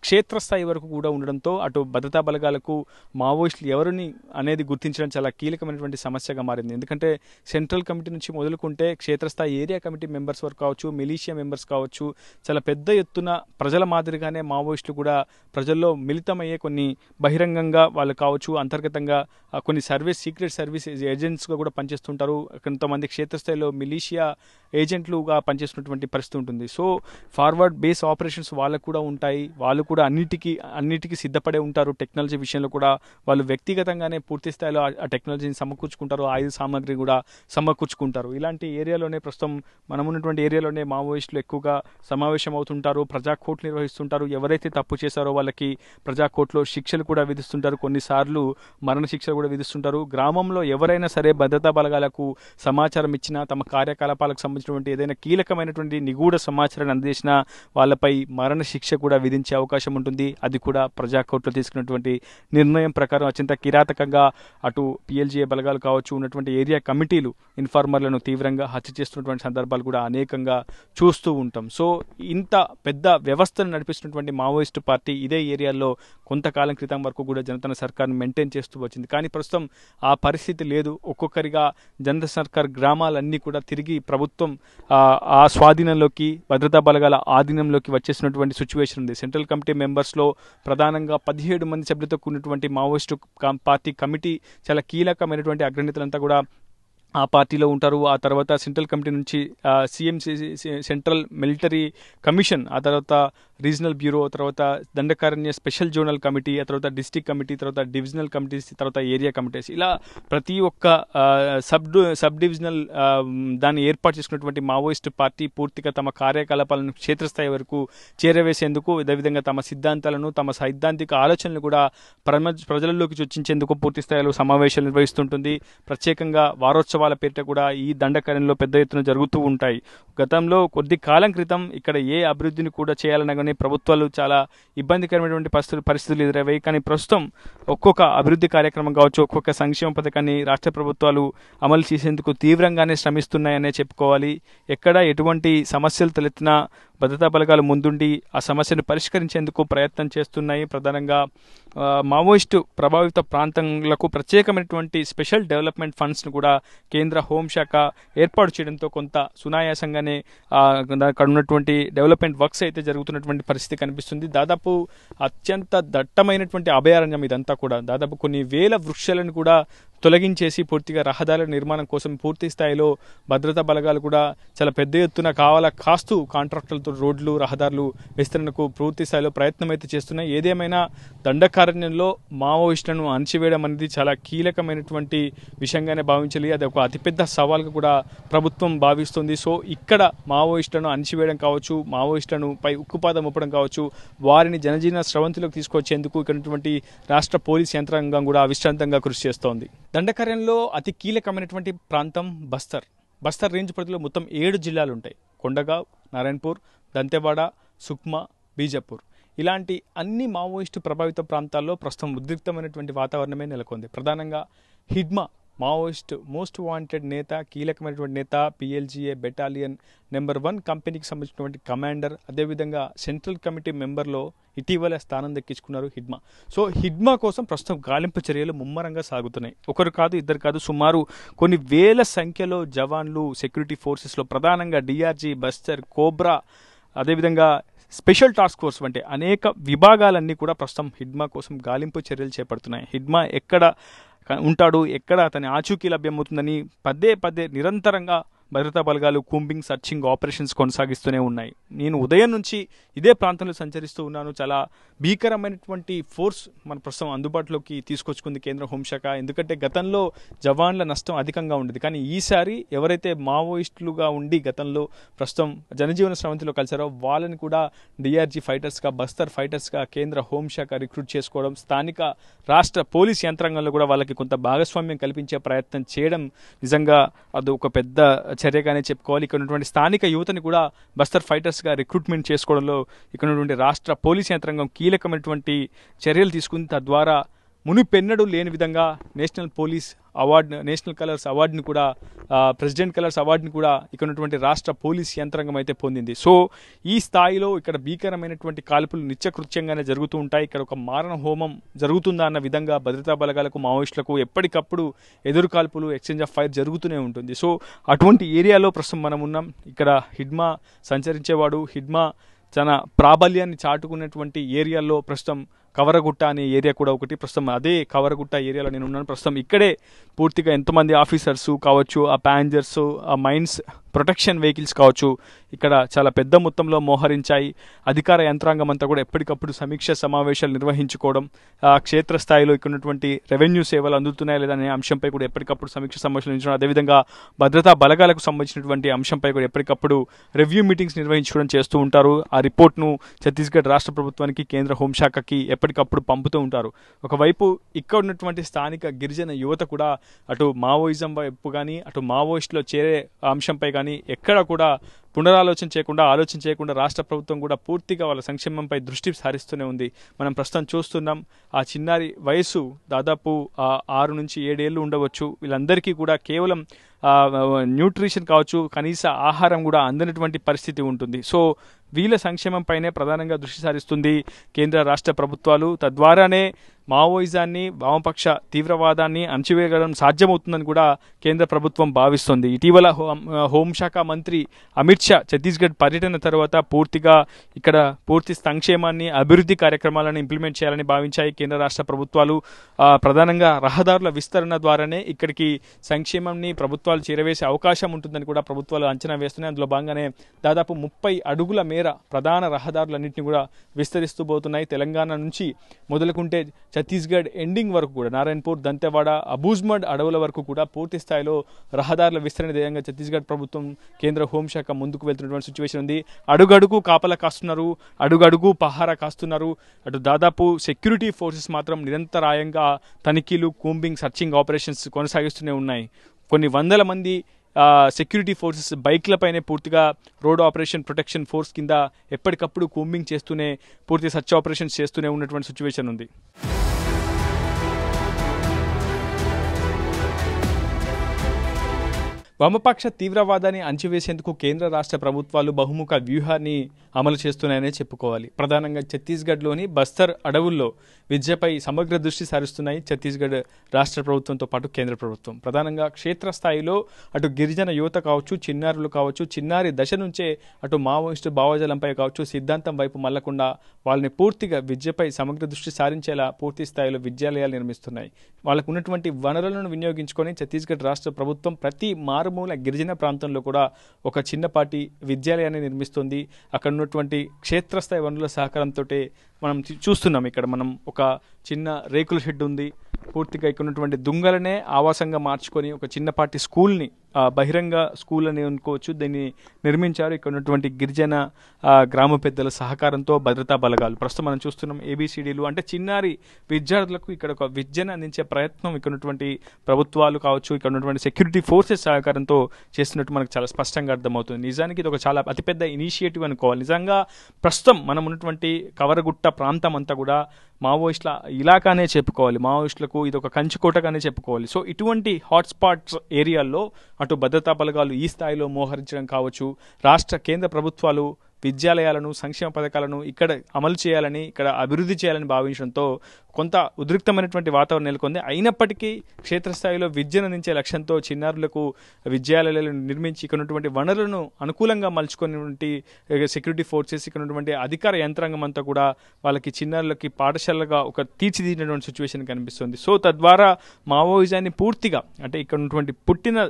క్షేత్రస్థాయి వరకు కూడా ఉండడంతో అటు భద్రతా బలగాలకు మావోయిస్టులు ఎవరిని అనేది గుర్తించడం చాలా కీలకమైనటువంటి సమస్యగా మారింది. ఎందుకంటే సెంట్రల్ కమిటీ నుంచి మొదలుకుంటే క్షేత్రస్థాయి ఏరియా కమిటీ మెంబర్స్ వరకు కావచ్చు, మిలీషియా మెంబర్స్ కావచ్చు, చాలా పెద్ద ఎత్తున ప్రజల మాదిరిగానే మావోయిస్టులు కూడా ప్రజల్లో మిళితమయ్యే కొన్ని బహిరంగంగా వాళ్ళు కావచ్చు, అంతర్గతంగా కొన్ని సీక్రెట్ సర్వీస్ ఏజెంట్స్గా కూడా పనిచేస్తుంటారు. కొంతమంది క్షేత్రస్థాయిలో మిలీషియా ఏజెంట్లుగా పనిచేస్తున్నటువంటి పరిస్థితి ఉంటుంది. సో ఫార్వర్డ్ బేస్ ఆపరేషన్స్ వాళ్ళకు కూడా ఉంటాయి. వాళ్ళు కూడా అన్నిటికీ సిద్ధపడే ఉంటారు. టెక్నాలజీ విషయంలో కూడా వాళ్ళు వ్యక్తిగతంగానే పూర్తి స్థాయిలో ఆ టెక్నాలజీని సమకూర్చుకుంటారు, ఆయుధ సామాగ్రి కూడా సమకూర్చుకుంటారు. ఇలాంటి ఏరియాలోనే ప్రస్తుతం మనం ఉన్నటువంటి ఏరియాలోనే మావోయిస్టులు ఎక్కువగా సమావేశం అవుతుంటారు, ప్రజా కోర్టు నిర్వహిస్తుంటారు. ఎవరైతే తప్పు చేశారో వాళ్ళకి ప్రజా కోర్టులో శిక్షలు కూడా విధిస్తుంటారు, కొన్నిసార్లు మరణ శిక్షలు కూడా విధిస్తుంటారు. గ్రామంలో ఎవరైనా సరే భద్రతా బలగాలకు సమాచారం ఇచ్చినా, తమ కార్యకలాపాలకు సంబంధించినటువంటి ఏదైనా కీలకమైనటువంటి నిగూఢ సమాచారాన్ని అందించినా వాళ్ళపై మరణ శిక్ష కూడా విధించే అవకాశం ఉంటుంది. అది కూడా ప్రజా కోర్టులో తీసుకున్నటువంటి నిర్ణయం ప్రకారం అత్యంత కిరాతకంగా అటు పిఎల్జీఏ బలగాలు కావచ్చు, ఉన్నటువంటి ఏరియా కమిటీలు ఇన్ఫార్మర్లను తీవ్రంగా హత్య చేస్తున్నటువంటి సందర్భాలు కూడా అనేకంగా చూస్తూ ఉంటాం. సో ఇంత పెద్ద వ్యవస్థను నడిపిస్తున్నటువంటి మావోయిస్టు పార్టీ ఇదే ఏరియాలో కొంతకాలం క్రితం వరకు కూడా జనతా సర్కార్ను మెయింటైన్ చేస్తూ వచ్చింది. కానీ ప్రస్తుతం ఆ పరిస్థితి లేదు. ఒక్కొక్కరిగా జనతా సర్కార్ గ్రామాలన్నీ కూడా తిరిగి ప్రభుత్వం ఆ స్వాధీనంలోకి, భద్రతా బలగాల ఆధీనంలోకి వచ్చేసినటువంటి సిచ్యువేషన్ ఉంది. సెంట్రల్ కమిటీ మెంబర్స్లో ప్రధానంగా 17 మంది సభ్యులతో కూడినటువంటి మావోయిస్టు పార్టీ కమిటీ చాలా కీలకమైనటువంటి అగ్రనేతలంతా కూడా ఆ పార్టీలో ఉంటారు. ఆ తర్వాత సెంట్రల్ కమిటీ నుంచి సెంట్రల్ మిలిటరీ కమిషన్, ఆ తర్వాత రీజనల్ బ్యూరో, తర్వాత దండకారణ్య స్పెషల్ జోనల్ కమిటీ, ఆ తర్వాత డిస్ట్రిక్ట్ కమిటీ, తర్వాత డివిజనల్ కమిటీస్, తర్వాత ఏరియా కమిటీస్, ఇలా ప్రతి ఒక్క సబ్ డివిజనల్ దాన్ని ఏర్పాటు చేసుకున్నటువంటి మావోయిస్టు పార్టీ పూర్తిగా తమ కార్యకలాపాలను క్షేత్రస్థాయి వరకు చేరవేసేందుకు, అదేవిధంగా తమ సిద్ధాంతాలను, తమ సైద్ధాంతిక ఆలోచనలు కూడా ప్రజలలోకి చొచ్చించేందుకు పూర్తి స్థాయిలో సమావేశాలు నిర్వహిస్తుంటుంది. ప్రత్యేకంగా వారోత్సవాల పేరిట కూడా ఈ దండకారణ్యంలో పెద్ద ఎత్తున జరుగుతూ ఉంటాయి. గతంలో కొద్ది కాలం క్రితం ఇక్కడ ఏ అభివృద్ధిని కూడా చేయాలనగానే ప్రభుత్వాలు చాలా ఇబ్బందికరమైనటువంటి పరిస్థితులు ఎదురయ్యాయి. కానీ ప్రస్తుతం ఒక్కొక్క అభివృద్ధి కార్యక్రమం కావచ్చు, ఒక్కొక్క సంక్షేమ పథకాన్ని రాష్ట్ర ప్రభుత్వాలు అమలు చేసేందుకు తీవ్రంగానే శ్రమిస్తున్నాయనే చెప్పుకోవాలి. ఎక్కడ ఎటువంటి సమస్యలు తలెత్తినా భద్రతా బలగాలు ముందుండి ఆ సమస్యను పరిష్కరించేందుకు ప్రయత్నం చేస్తున్నాయి. ప్రధానంగా మావోయిస్టు ప్రభావిత ప్రాంతాలకు ప్రత్యేకమైనటువంటి స్పెషల్ డెవలప్మెంట్ ఫండ్స్ను కూడా కేంద్ర హోంశాఖ ఏర్పాటు చేయడంతో కొంత సునాయాసంగానే అక్కడ ఉన్నటువంటి డెవలప్మెంట్ వర్క్స్ అయితే జరుగుతున్నటువంటి పరిస్థితి కనిపిస్తుంది. దాదాపు అత్యంత దట్టమైనటువంటి అభయారణ్యం ఇదంతా కూడా. దాదాపు కొన్ని వేల వృక్షాలను కూడా తొలగించేసి పూర్తిగా రహదారుల నిర్మాణం కోసం పూర్తి స్థాయిలో భద్రతా బలగాలు కూడా చాలా పెద్ద ఎత్తున కాస్తూ కాంట్రాక్టర్లతో రోడ్లు, రహదారులు విస్తరణకు పూర్తి స్థాయిలో ప్రయత్నం అయితే చేస్తున్నాయి. ఏదేమైనా దండకారణ్యంలో మావోయిస్టులను అణచివేయడం అనేది చాలా కీలకమైనటువంటి విషయంగానే భావించాలి. అది ఒక అతిపెద్ద సవాల్గా కూడా ప్రభుత్వం భావిస్తుంది. సో ఇక్కడ మావోయిస్టులను అణచివేయడం కావచ్చు, మావోయిస్టులను పై ఉక్కుపాదం మోపడం కావచ్చు, వారిని జనజీవన స్రవంతిలోకి తీసుకొచ్చేందుకు ఇక్కడ రాష్ట్ర పోలీస్ యంత్రాంగం కూడా అవిశ్రాంతంగా కృషి చేస్తోంది. దండకారణ్యంలో అతి కీలకమైనటువంటి ప్రాంతం బస్తర్ రేంజ్ పరిధిలో మొత్తం 7 జిల్లాలు ఉంటాయి. కొండగావ్, నారాయణపూర్, దంతెవాడ, సుక్మా, బీజాపూర్. ఇలాంటి అన్ని మావోయిస్టు ప్రభావిత ప్రాంతాల్లో ప్రస్తుతం ఉద్రిక్తమైనటువంటి వాతావరణమే నెలకొంది. ప్రధానంగా హిడ్మా మావోయిస్ట్ మోస్ట్ వాంటెడ్ నేత, కీలకమైనటువంటి నేత, పిఎల్జీఏ బెటాలియన్ నెంబర్ 1 కంపెనీకి సంబంధించినటువంటి కమాండర్, అదేవిధంగా సెంట్రల్ కమిటీ మెంబర్లో ఇటీవల స్థానం దక్కించుకున్నారు హిడ్మా. సో హిడ్మా కోసం ప్రస్తుతం గాలింపు చర్యలు ముమ్మరంగా సాగుతున్నాయి. ఒకరు కాదు, ఇద్దరు కాదు, సుమారు కొన్ని వేల సంఖ్యలో జవాన్లు సెక్యూరిటీ ఫోర్సెస్లో ప్రధానంగా డిఆర్జీ, బస్తర్, కోబ్రా, అదేవిధంగా స్పెషల్ టాస్క్ ఫోర్స్ వంటి అనేక విభాగాలన్నీ కూడా ప్రస్తుతం హిడ్మా కోసం గాలింపు చర్యలు చేపడుతున్నాయి. హిడ్మా ఎక్కడ ఉంటాడు, ఎక్కడ అతని ఆచూకీ లభ్యమవుతుందని పదే నిరంతరంగా భద్రతా బలగాలు కూంబింగ్, సర్చింగ్ ఆపరేషన్స్ కొనసాగిస్తూనే ఉన్నాయి. నేను ఉదయం నుంచి ఇదే ప్రాంతంలో సంచరిస్తూ ఉన్నాను. చాలా భీకరమైనటువంటి ఫోర్స్ మన ప్రస్తుతం అందుబాటులోకి తీసుకొచ్చుకుంది కేంద్ర హోంశాఖ. ఎందుకంటే గతంలో జవాన్ల నష్టం అధికంగా ఉండేది. కానీ ఈసారి ఎవరైతే మావోయిస్టులుగా ఉండి గతంలో ప్రస్తుతం జనజీవన స్రవంతిలో కలిసారో వాళ్ళని కూడా డిఆర్జీ ఫైటర్స్గా, బస్తర్ ఫైటర్స్గా కేంద్ర హోంశాఖ రిక్రూట్ చేసుకోవడం, స్థానిక రాష్ట్ర పోలీస్ యంత్రాంగంలో కూడా వాళ్ళకి కొంత భాగస్వామ్యం కల్పించే ప్రయత్నం చేయడం నిజంగా అది ఒక పెద్ద చర్యగానే చెప్పుకోవాలి. ఇక్కడ ఉన్నటువంటి స్థానిక యువతని కూడా బస్తర్ ఫైటర్స్గా రిక్రూట్మెంట్ చేసుకోవడంలో ఇక్కడ ఉన్నటువంటి రాష్ట్ర పోలీస్ యంత్రాంగం కీలకమైనటువంటి చర్యలు తీసుకుని తద్వారా మునుపెన్నడూ లేని విధంగా national police award, national colours అవార్డుని కూడా, ప్రెసిడెంట్ కలర్స్ అవార్డుని కూడా ఇక్కడ ఉన్నటువంటి రాష్ట్ర పోలీస్ యంత్రాంగం అయితే పొందింది. సో ఈ స్థాయిలో ఇక్కడ భీకరమైనటువంటి కాల్పులు నిత్యకృత్యంగానే జరుగుతూ ఉంటాయి. ఇక్కడ ఒక మారణ హోమం జరుగుతుందా అన్న విధంగా భద్రతా బలగాలకు, మావోయిస్టులకు ఎప్పటికప్పుడు ఎదురు కాల్పులు, ఎక్స్చేంజ్ ఆఫ్ ఫైర్ జరుగుతూనే ఉంటుంది. సో అటువంటి ఏరియాలో ప్రస్తుతం మనం ఉన్నాం. ఇక్కడ హిడ్మా సంచరించేవాడు, హిడ్మా తన ప్రాబల్యాన్ని చాటుకున్నటువంటి ఏరియాల్లో ప్రస్తుతం కవరగుట్ట అనే ఏరియా కూడా ఒకటి. ప్రస్తుతం అదే కవరగుట్ట ఏరియాలో నేను ఉన్నాను. ప్రస్తుతం ఇక్కడే పూర్తిగా ఎంతమంది ఆఫీసర్స్ కావచ్చు, ఆ ప్యాసింజర్స్, ఆ మైన్స్ ప్రొటెక్షన్ వెహికల్స్ కావచ్చు, ఇక్కడ చాలా పెద్ద మొత్తంలో మోహరించాయి. అధికార యంత్రాంగం అంతా కూడా ఎప్పటికప్పుడు సమీక్ష సమావేశాలు నిర్వహించుకోవడం, క్షేత్రస్థాయిలో ఇక్కడ ఉన్నటువంటి రెవెన్యూ సేవలు అందుతున్నాయా లేదా అనే అంశంపై కూడా ఎప్పటికప్పుడు సమీక్ష సమావేశాలు నిర్వహించడం, అదేవిధంగా భద్రతా బలగాలకు సంబంధించినటువంటి అంశంపై కూడా ఎప్పటికప్పుడు రివ్యూ మీటింగ్స్ నిర్వహించుకోవడం చేస్తూ ఉంటారు. ఆ రిపోర్ట్ను ఛత్తీస్గఢ్ రాష్ట్ర ప్రభుత్వానికి, కేంద్ర హోంశాఖకి ఎప్పటికప్పుడు పంపుతూ ఉంటారు. ఒకవైపు ఇక్కడ ఉన్నటువంటి స్థానిక గిరిజన యువత కూడా అటు మావోయిజం వైపు కానీ, అటు మావోయిస్టులో చేరే అంశంపై కానీ ఎక్కడ కూడా పునరాలోచన చేయకుండా, ఆలోచన చేయకుండా రాష్ట్ర ప్రభుత్వం కూడా పూర్తిగా వాళ్ళ సంక్షేమంపై దృష్టి సారిస్తూనే ఉంది. మనం ప్రస్తుతం చూస్తున్నాం, ఆ చిన్నారి వయసు దాదాపు 6 నుంచి 7 ఏళ్ళు ఉండవచ్చు. వీళ్ళందరికీ కూడా కేవలం న్యూట్రిషన్ కావచ్చు, కనీస ఆహారం కూడా అందనటువంటి పరిస్థితి ఉంటుంది. సో వీళ్ళ సంక్షేమంపైనే ప్రధానంగా దృష్టి సారిస్తుంది కేంద్ర రాష్ట్ర ప్రభుత్వాలు. తద్వారానే మావోయిజాన్ని, వామపక్ష తీవ్రవాదాన్ని అణచివేయడం సాధ్యమవుతుందని కూడా కేంద్ర ప్రభుత్వం భావిస్తుంది. ఇటీవల హోంశాఖ మంత్రి అమిత్ షా ఛత్తీస్గఢ్ పర్యటన తర్వాత పూర్తిగా ఇక్కడ పూర్తి సంక్షేమాన్ని, అభివృద్ధి కార్యక్రమాలను ఇంప్లిమెంట్ చేయాలని భావించాయి కేంద్ర రాష్ట్ర ప్రభుత్వాలు. ప్రధానంగా రహదారుల విస్తరణ ద్వారానే ఇక్కడికి సంక్షేమాన్ని ప్రభుత్వాలు చేరవేసే అవకాశం ఉంటుందని కూడా ప్రభుత్వాలు అంచనా వేస్తున్నాయి. అందులో భాగంగానే దాదాపు 30 అడుగుల మేర ప్రధాన రహదారులన్నింటినీ కూడా విస్తరిస్తూ పోతున్నాయి. తెలంగాణ నుంచి మొదలుకుంటే ఛత్తీస్గఢ్ ఎండింగ్ వరకు కూడా, నారాయణపూర్, దంతెవాడ, అబూజ్మడ్ అడవుల వరకు కూడా పూర్తి స్థాయిలో రహదారుల విస్తరణ ధ్యేయంగా ఛత్తీస్గఢ్ ప్రభుత్వం, కేంద్ర హోంశాఖ ముందుకు వెళ్తున్నటువంటి సిచ్యువేషన్ ఉంది. అడుగడుగు కాపలా కాస్తున్నారు, అడుగడుగు పహారా కాస్తున్నారు. అటు దాదాపు సెక్యూరిటీ ఫోర్సెస్ మాత్రం నిరంతరాయంగా తనిఖీలు, కూంబింగ్, సర్చింగ్ ఆపరేషన్స్ కొనసాగిస్తూనే ఉన్నాయి. కొన్ని వందల మంది సెక్యూరిటీ ఫోర్సెస్ బైక్లపైనే పూర్తిగా రోడ్ ఆపరేషన్ ప్రొటెక్షన్ ఫోర్స్ కింద ఎప్పటికప్పుడు కూంబింగ్ చేస్తూనే, పూర్తి సర్చ్ ఆపరేషన్స్ చేస్తూనే ఉన్నటువంటి సిచ్యువేషన్ ఉంది. వామపక్ష తీవ్రవాదాన్ని అణచివేసేందుకు కేంద్ర రాష్ట్ర ప్రభుత్వాలు బహుముఖ వ్యూహాన్ని అమలు చేస్తున్నాయనే చెప్పుకోవాలి. ప్రధానంగా ఛత్తీస్గఢ్లోని బస్తర్ అడవుల్లో విద్యపై సమగ్ర దృష్టి సారిస్తున్నాయి ఛత్తీస్గఢ్ రాష్ట్ర ప్రభుత్వంతో పాటు కేంద్ర ప్రభుత్వం. ప్రధానంగా క్షేత్రస్థాయిలో అటు గిరిజన యువత కావచ్చు, చిన్నారులు కావచ్చు, చిన్నారి దశ నుంచే అటు మావోయిస్టు భావజాలంపై కావచ్చు, సిద్ధాంతం వైపు మళ్లకుండా వాళ్ళని పూర్తిగా విద్యపై సమగ్ర దృష్టి సారించేలా పూర్తి స్థాయిలో విద్యాలయాలు నిర్మిస్తున్నాయి. వాళ్ళకు ఉన్నటువంటి వనరులను వినియోగించుకొని ఛత్తీస్గఢ్ రాష్ట్ర ప్రభుత్వం ప్రతి మారుమూల గిరిజన ప్రాంతంలో కూడా ఒక చిన్నపాటి విద్యాలయాన్ని నిర్మిస్తుంది. అక్కడ ఉన్నటువంటి క్షేత్రస్థాయి వనరుల సహకారంతో మనం చూస్తున్నాం. ఇక్కడ మనం ఒక చిన్న రేకుల షెడ్ ఉంది. పూర్తిగా ఇక్కడ ఉన్నటువంటి దుంగలనే ఆవాసంగా మార్చుకొని ఒక చిన్నపాటి స్కూల్ని, బహిరంగ స్కూల్ అని అనుకోవచ్చు, దీన్ని నిర్మించారు. ఇక్కడ ఉన్నటువంటి గిరిజన గ్రామ పెద్దల సహకారంతో భద్రతా బలగాలు. ప్రస్తుతం మనం చూస్తున్నాం ABCDలు అంటే చిన్నారి విద్యార్థులకు ఇక్కడ ఒక విద్యను అందించే ప్రయత్నం ఇక్కడ ఉన్నటువంటి ప్రభుత్వాలు కావచ్చు, ఇక్కడ ఉన్నటువంటి సెక్యూరిటీ ఫోర్సెస్ సహకారంతో చేస్తున్నట్టు మనకు చాలా స్పష్టంగా అర్థమవుతుంది. నిజానికి ఇది ఒక చాలా అతిపెద్ద ఇనిషియేటివ్ అనుకోవాలి. నిజంగా ప్రస్తుతం మనం ఉన్నటువంటి కవరగుట్ట ప్రాంతం అంతా కూడా మావోయిస్టుల ఇలాకానే చెప్పుకోవాలి. మావోయిస్టులకు ఇది ఒక కంచుకోటగానే చెప్పుకోవాలి. సో ఇటువంటి హాట్స్పాట్స్ ఏరియాల్లో అటు భద్రతా బలగాలు ఈ స్థాయిలో మోహరించడం కావచ్చు, రాష్ట్ర కేంద్ర ప్రభుత్వాలు విద్యాలయాలను, సంక్షేమ పథకాలను ఇక్కడ అమలు చేయాలని, ఇక్కడ అభివృద్ధి చేయాలని భావించడంతో కొంత ఉద్రిక్తమైనటువంటి వాతావరణం నెలకొంది. అయినప్పటికీ క్షేత్రస్థాయిలో విద్యను అందించే లక్ష్యంతో చిన్నారులకు విద్యాలయాలను నిర్మించి ఇక్కడ ఉన్నటువంటి వనరులను అనుకూలంగా మలుచుకున్నటువంటి సెక్యూరిటీ ఫోర్సెస్, ఇక్కడ ఉన్నటువంటి అధికార యంత్రాంగం అంతా కూడా వాళ్ళకి చిన్నారులకి పాఠశాలగా ఒక తీర్చిదిద్దినటువంటి సిచ్యువేషన్ కనిపిస్తుంది. సో తద్వారా మావోయిజాన్ని పూర్తిగా, అంటే ఇక్కడ ఉన్నటువంటి పుట్టిన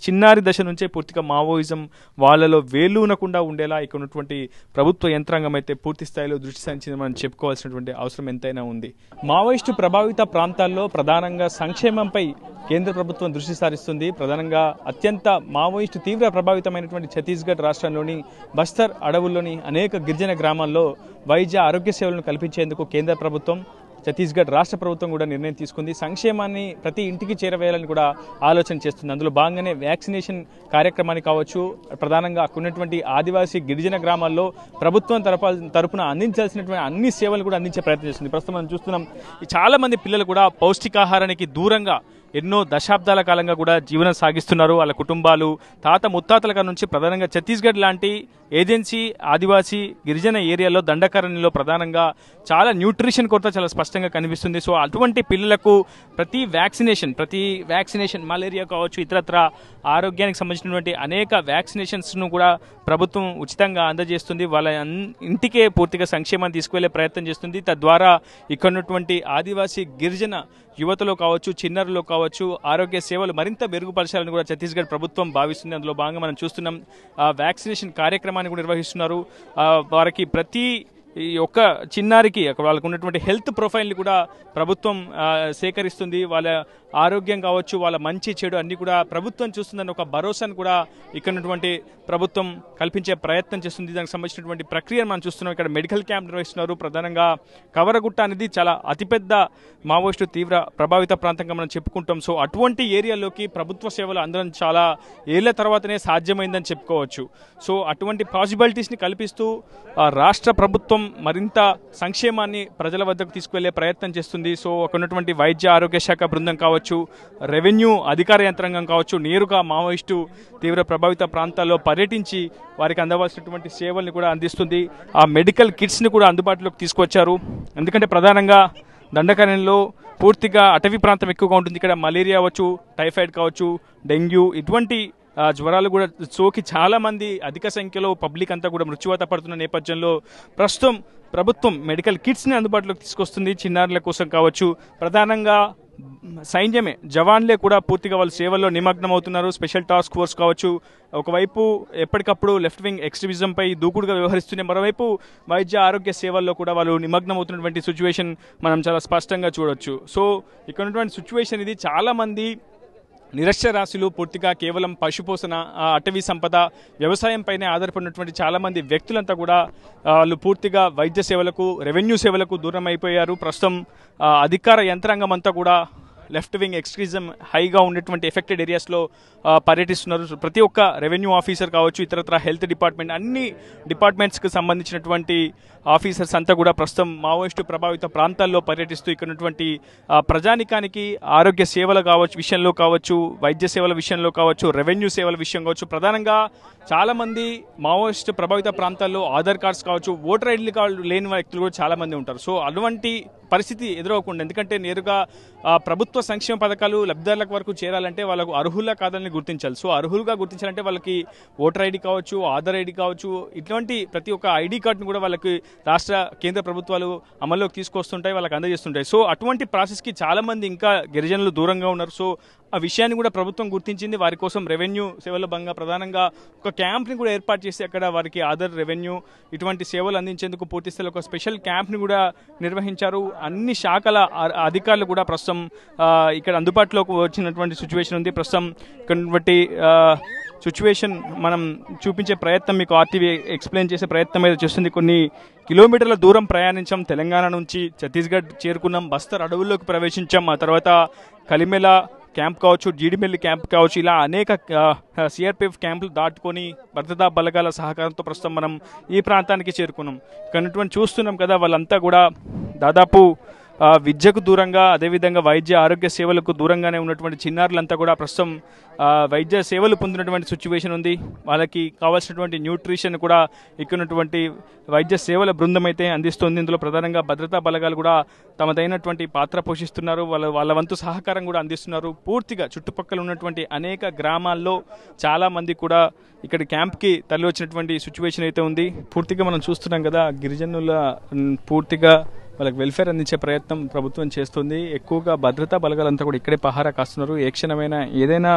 చిన్నారి దశ నుంచే పూర్తిగా మావోయిజం వాళ్ళలో వేలూనకుండా ఉండేలా ఇక్కడ ఉన్నటువంటి ప్రభుత్వ యంత్రాంగం అయితే పూర్తి స్థాయిలో దృష్టి సారించింది మనం చెప్పుకోవాల్సినటువంటి అవసరం ఎంతైనా ఉంది. మావోయిస్టు ప్రభావిత ప్రాంతాల్లో ప్రధానంగా సంక్షేమంపై కేంద్ర ప్రభుత్వం దృష్టి సారిస్తుంది. ప్రధానంగా అత్యంత మావోయిస్టు తీవ్ర ప్రభావితమైనటువంటి ఛత్తీస్గఢ్ రాష్ట్రంలోని బస్తర్ అడవుల్లోని అనేక గిరిజన గ్రామాల్లో వైద్య ఆరోగ్య సేవలను కల్పించేందుకు కేంద్ర ప్రభుత్వం ఛత్తీస్గఢ్ రాష్ట్ర ప్రభుత్వం కూడా నిర్ణయం తీసుకుంది. సంక్షేమాన్ని ప్రతి ఇంటికి చేరవేయాలని కూడా ఆలోచన చేస్తుంది. అందులో భాగంగానే వ్యాక్సినేషన్ కార్యక్రమాన్ని కావచ్చు, ప్రధానంగా అక్కడున్నటువంటి ఆదివాసీ గిరిజన గ్రామాల్లో ప్రభుత్వం తరపున అందించాల్సినటువంటి అన్ని సేవలు కూడా అందించే ప్రయత్నం చేస్తుంది. ప్రస్తుతం మనం చూస్తున్నాం చాలా మంది పిల్లలు కూడా పౌష్టికాహారానికి దూరంగా ఎన్నో దశాబ్దాల కాలంగా కూడా జీవనం సాగిస్తున్నారు. వాళ్ళ కుటుంబాలు తాత ముత్తాతల నుంచి ప్రధానంగా ఛత్తీస్గఢ్ లాంటి ఏజెన్సీ ఆదివాసీ గిరిజన ఏరియాలో దండకారణ్యంలో ప్రధానంగా చాలా న్యూట్రిషన్ కొరత చాలా స్పష్టంగా కనిపిస్తుంది. సో అటువంటి పిల్లలకు ప్రతి వ్యాక్సినేషన్ మలేరియా కావచ్చు, ఇతరత్ర ఆరోగ్యానికి సంబంధించినటువంటి అనేక వ్యాక్సినేషన్స్ను కూడా ప్రభుత్వం ఉచితంగా అందజేస్తుంది. వాళ్ళ ఇంటికే పూర్తిగా సంక్షేమాన్ని తీసుకువెళ్లే ప్రయత్నం చేస్తుంది. తద్వారా ఇక్కడ ఉన్నటువంటి ఆదివాసీ గిరిజన యువతలో కావచ్చు, చిన్నారులో కావచ్చు ఆరోగ్య సేవలు మరింత మెరుగుపరచాలని కూడా ఛత్తీస్గఢ్ ప్రభుత్వం భావిస్తుంది. అందులో భాగంగా మనం చూస్తున్నాం వ్యాక్సినేషన్ కార్యక్రమాన్ని కూడా నిర్వహిస్తున్నారు. వారికి ప్రతి ఈ ఒక్క చిన్నారికి వాళ్ళకు ఉన్నటువంటి హెల్త్ ప్రొఫైల్ని కూడా ప్రభుత్వం సేకరిస్తుంది. వాళ్ళ ఆరోగ్యం కావచ్చు, వాళ్ళ మంచి చెడు అన్ని కూడా ప్రభుత్వం చూస్తుందని ఒక భరోసాను కూడా ఇక్కడ ఉన్నటువంటి ప్రభుత్వం కల్పించే ప్రయత్నం చేస్తుంది. దానికి సంబంధించినటువంటి ప్రక్రియను మనం చూస్తున్నాం. ఇక్కడ మెడికల్ క్యాంప్ నిర్వహిస్తున్నారు. ప్రధానంగా కవరగుట్ట అనేది చాలా అతిపెద్ద మావోయిస్టు తీవ్ర ప్రభావిత ప్రాంతంగా మనం చెప్పుకుంటాం. సో అటువంటి ఏరియాలోకి ప్రభుత్వ సేవలు అందడం చాలా ఏళ్ల తర్వాతనే సాధ్యమైందని చెప్పుకోవచ్చు. సో అటువంటి పాసిబిలిటీస్ని కల్పిస్తూ రాష్ట్ర ప్రభుత్వం మరింత సంక్షేమాన్ని ప్రజల వద్దకు తీసుకువెళ్లే ప్రయత్నం చేస్తుంది. సో అక్కడ ఉన్నటువంటి వైద్య ఆరోగ్య శాఖ బృందం కావచ్చు, రెవెన్యూ అధికార యంత్రాంగం కావచ్చు, నేరుగా మావోయిస్టు తీవ్ర ప్రభావిత ప్రాంతాల్లో పర్యటించి వారికి అందవలసినటువంటి సేవల్ని కూడా అందిస్తుంది. ఆ మెడికల్ కిట్స్ని కూడా అందుబాటులోకి తీసుకొచ్చారు. ఎందుకంటే ప్రధానంగా దండకారణ్యంలో పూర్తిగా అటవీ ప్రాంతం ఎక్కువగా ఉంటుంది. ఇక్కడ మలేరియా అవ్వచ్చు, టైఫాయిడ్ కావచ్చు, డెంగ్యూ ఇటువంటి జ్వరాలు కూడా సోకి చాలామంది అధిక సంఖ్యలో పబ్లిక్ అంతా కూడా మృత్యువాత పడుతున్న నేపథ్యంలో ప్రస్తుతం ప్రభుత్వం మెడికల్ కిట్స్ని అందుబాటులోకి తీసుకొస్తుంది. చిన్నారుల కోసం కావచ్చు, ప్రధానంగా సైన్యమే జవాన్లే కూడా పూర్తిగా వాళ్ళ సేవల్లో నిమగ్నం అవుతున్నారు. స్పెషల్ టాస్క్ ఫోర్స్ కావచ్చు, ఒకవైపు ఎప్పటికప్పుడు లెఫ్ట్ వింగ్ ఎక్స్ట్రీమిజంపై దూకుడుగా వ్యవహరిస్తూనే మరోవైపు వైద్య ఆరోగ్య సేవల్లో కూడా వాళ్ళు నిమగ్నం అవుతున్నటువంటి సిచ్యువేషన్ మనం చాలా స్పష్టంగా చూడొచ్చు. సో ఇక్కడ ఉన్నటువంటి సిచ్యువేషన్ ఇది. చాలామంది నిరక్షరాస్యులు పూర్తిగా కేవలం పశుపోషణ, అటవీ సంపద, వ్యవసాయంపైనే ఆధారపడినటువంటి చాలామంది వ్యక్తులంతా కూడా వాళ్ళు పూర్తిగా వైద్య సేవలకు, రెవెన్యూ సేవలకు దూరం అయిపోయారు. ప్రస్తుతం అధికార యంత్రాంగం అంతా కూడా లెఫ్ట్ వింగ్ ఎక్స్ట్రీమిజం హైగా ఉన్నటువంటి ఎఫెక్టెడ్ ఏరియాస్లో పర్యటిస్తున్నారు. ప్రతి ఒక్క రెవెన్యూ ఆఫీసర్ కావచ్చు, ఇతరత్ర హెల్త్ డిపార్ట్మెంట్, అన్ని డిపార్ట్మెంట్స్కి సంబంధించినటువంటి ఆఫీసర్స్ అంతా కూడా ప్రస్తుతం మావోయిస్టు ప్రభావిత ప్రాంతాల్లో పర్యటిస్తూ ఇక్కడ ఉన్నటువంటి ప్రజానికానికి ఆరోగ్య సేవల కావచ్చు విషయంలో కావచ్చు, వైద్య సేవల విషయంలో కావచ్చు, రెవెన్యూ సేవల విషయం కావచ్చు, ప్రధానంగా చాలామంది మావోయిస్టు ప్రభావిత ప్రాంతాల్లో ఆధార్ కార్డ్స్ కావచ్చు, ఓటర్ ఐడీలు లేని వ్యక్తులు కూడా చాలామంది ఉంటారు. సో అటువంటి పరిస్థితి ఎదురవకుండా, ఎందుకంటే నేరుగా ప్రభుత్వ సంక్షేమ పథకాలు లబ్ధిదారులకు వరకు చేరాలంటే వాళ్ళకు అర్హులా కాదని గుర్తించాలి. సో అర్హులుగా గుర్తించాలంటే వాళ్ళకి ఓటర్ ఐడి కావచ్చు, ఆధార్ ఐడి కావచ్చు, ఇటువంటి ప్రతి ఒక్క ఐడి కార్డును కూడా వాళ్ళకి రాష్ట్ర కేంద్ర ప్రభుత్వాలు అమల్లోకి తీసుకొస్తుంటాయి, వాళ్ళకి అందజేస్తుంటాయి. సో అటువంటి ప్రాసెస్కి చాలామంది ఇంకా గిరిజనులు దూరంగా ఉన్నారు. సో ఆ విషయాన్ని కూడా ప్రభుత్వం గుర్తించింది. వారి కోసం రెవెన్యూ సేవల భాగంగా ప్రధానంగా ఒక క్యాంప్ని కూడా ఏర్పాటు చేసి అక్కడ వారికి ఆధార్, రెవెన్యూ ఇటువంటి సేవలు అందించేందుకు పూర్తి స్థాయిలో ఒక స్పెషల్ క్యాంప్ని కూడా నిర్వహించారు. అన్ని శాఖల అధికారులు కూడా ప్రస్తుతం ఇక్కడ అందుబాటులోకి వచ్చినటువంటి సిచ్యువేషన్ ఉంది. ప్రస్తుతం ఇక్కడ సిచ్యువేషన్ మనం చూపించే ప్రయత్నం, మీకు ఆర్టీవీ ఎక్స్ప్లెయిన్ చేసే ప్రయత్నం అయితే చేస్తుంది. కొన్ని కిలోమీటర్ల దూరం ప్రయాణించాం, తెలంగాణ నుంచి ఛత్తీస్గఢ్ చేరుకున్నాం, బస్తర్ అడవుల్లోకి ప్రవేశించాం, ఆ తర్వాత కలిమెల క్యాంప్ కావచ్చు, జీడిమెల్లి క్యాంప్ కావచ్చు, ఇలా అనేక సిఆర్పిఎఫ్ క్యాంపులు దాటుకొని భద్రతా బలగాల సహకారంతో ప్రస్తుతం మనం ఈ ప్రాంతానికి చేరుకున్నాం. ఇక్కడ చూస్తున్నాం కదా, వాళ్ళంతా కూడా దాదాపు విద్యకు దూరంగా, అదేవిధంగా వైద్య ఆరోగ్య సేవలకు దూరంగానే ఉన్నటువంటి చిన్నారులంతా కూడా ప్రస్తుతం వైద్య సేవలు పొందినటువంటి సిచ్యువేషన్ ఉంది. వాళ్ళకి కావాల్సినటువంటి న్యూట్రిషన్ కూడా ఇక్కడ ఉన్నటువంటి వైద్య సేవల బృందం అయితే అందిస్తుంది. ఇందులో ప్రధానంగా భద్రతా బలగాలు కూడా తమదైనటువంటి పాత్ర పోషిస్తున్నారు. వాళ్ళ వంతు సహకారం కూడా అందిస్తున్నారు. పూర్తిగా చుట్టుపక్కల ఉన్నటువంటి అనేక గ్రామాల్లో చాలామంది కూడా ఇక్కడ క్యాంప్కి తరలి వచ్చినటువంటి సిచ్యువేషన్ అయితే ఉంది. పూర్తిగా మనం చూస్తున్నాం కదా, గిరిజనుల పూర్తిగా వాళ్ళకి వెల్ఫేర్ అందించే ప్రయత్నం ప్రభుత్వం చేస్తుంది. ఎక్కువగా భద్రతా బలగాలంతా కూడా ఇక్కడే పహారా కాస్తున్నారు. ఏ క్షణమైనా ఏదైనా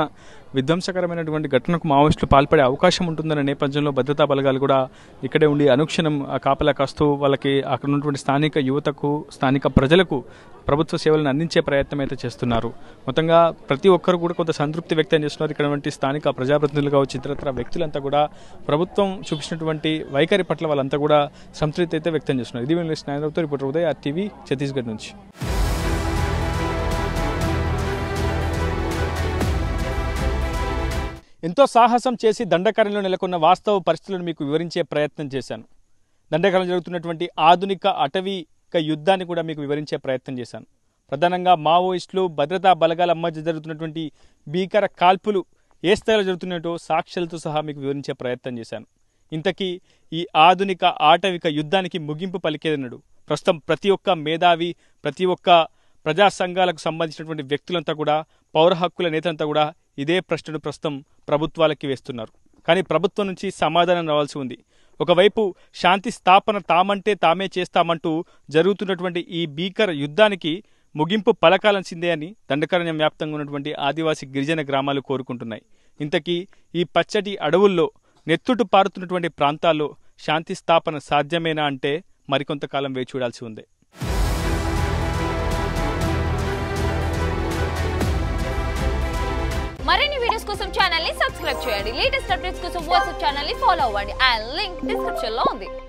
విధ్వంసకరమైనటువంటి ఘటనకు మావోయిస్టులు పాల్పడే అవకాశం ఉంటుందనే నేపథ్యంలో భద్రతా బలగాలు కూడా ఇక్కడే ఉండి అనుక్షణం కాపలా కాస్తూ వాళ్ళకి అక్కడ ఉన్నటువంటి స్థానిక యువతకు స్థానిక ప్రజలకు ప్రభుత్వ సేవలను అందించే ప్రయత్నం అయితే చేస్తున్నారు. మొత్తంగా ప్రతి ఒక్కరు కూడా కొంత సంతృప్తి వ్యక్తం చేస్తున్నారు. ఇక్కడ స్థానిక ప్రజాప్రతినిధులు కావచ్చు, ఇతరత్ర వ్యక్తులంతా కూడా ప్రభుత్వం చూపించినటువంటి వైఖరి పట్ల వాళ్ళంతా కూడా సంతృప్తి అయితే వ్యక్తం చేస్తున్నారు. ఇది న్యాయతో రిపోర్టర్ ఉదయ్, RTV, ఛత్తీస్గఢ్ నుంచి. ఎంతో సాహసం చేసి దండకారణ్యంలో నెలకొన్న వాస్తవ పరిస్థితులను మీకు వివరించే ప్రయత్నం చేశాను. దండకారణ్యంలో జరుగుతున్నటువంటి ఆధునిక అటవీక యుద్ధాన్ని కూడా మీకు వివరించే ప్రయత్నం చేశాను. ప్రధానంగా మావోయిస్టులు భద్రతా బలగాల మధ్య జరుగుతున్నటువంటి భీకర కాల్పులు ఏ స్థాయిలో జరుగుతున్నట్టో సాక్ష్యాలతో సహా మీకు వివరించే ప్రయత్నం చేశాను. ఇంతకీ ఈ ఆధునిక ఆటవిక యుద్ధానికి ముగింపు పలికేదన్నాడు ప్రస్తుతం ప్రతి ఒక్క మేధావి, ప్రతి ఒక్క ప్రజా సంఘాలకు సంబంధించినటువంటి వ్యక్తులంతా కూడా, పౌర హక్కుల నేతలంతా కూడా ఇదే ప్రశ్నను ప్రస్తుతం ప్రభుత్వాలకి వేస్తున్నారు. కానీ ప్రభుత్వం నుంచి సమాధానం రావాల్సి ఉంది. ఒకవైపు శాంతి స్థాపన తామంటే తామే చేస్తామంటూ జరుగుతున్నటువంటి ఈ భీకర యుద్ధానికి ముగింపు పలకాల్సిందే అని దండకారణ్యం వ్యాప్తంగా ఉన్నటువంటి ఆదివాసీ గిరిజన గ్రామాలు కోరుకుంటున్నాయి. ఇంతకీ ఈ పచ్చటి అడవుల్లో నెత్తుటు పారుతున్నటువంటి ప్రాంతాల్లో శాంతి స్థాపన సాధ్యమేనా అంటే మరికొంతకాలం వేచి చూడాల్సి ఉంది. మరిన్ని వీడియోస్ కోసం ఛానల్ ని సబ్స్క్రైబ్ చేయండి. లేటెస్ట్ అప్డేట్స్ కోసం వాట్సాప్ ఛానల్ ని ఫాలో అవ్వండి. ఆ లింక్ డిస్క్రిప్షన్ లో ఉంది.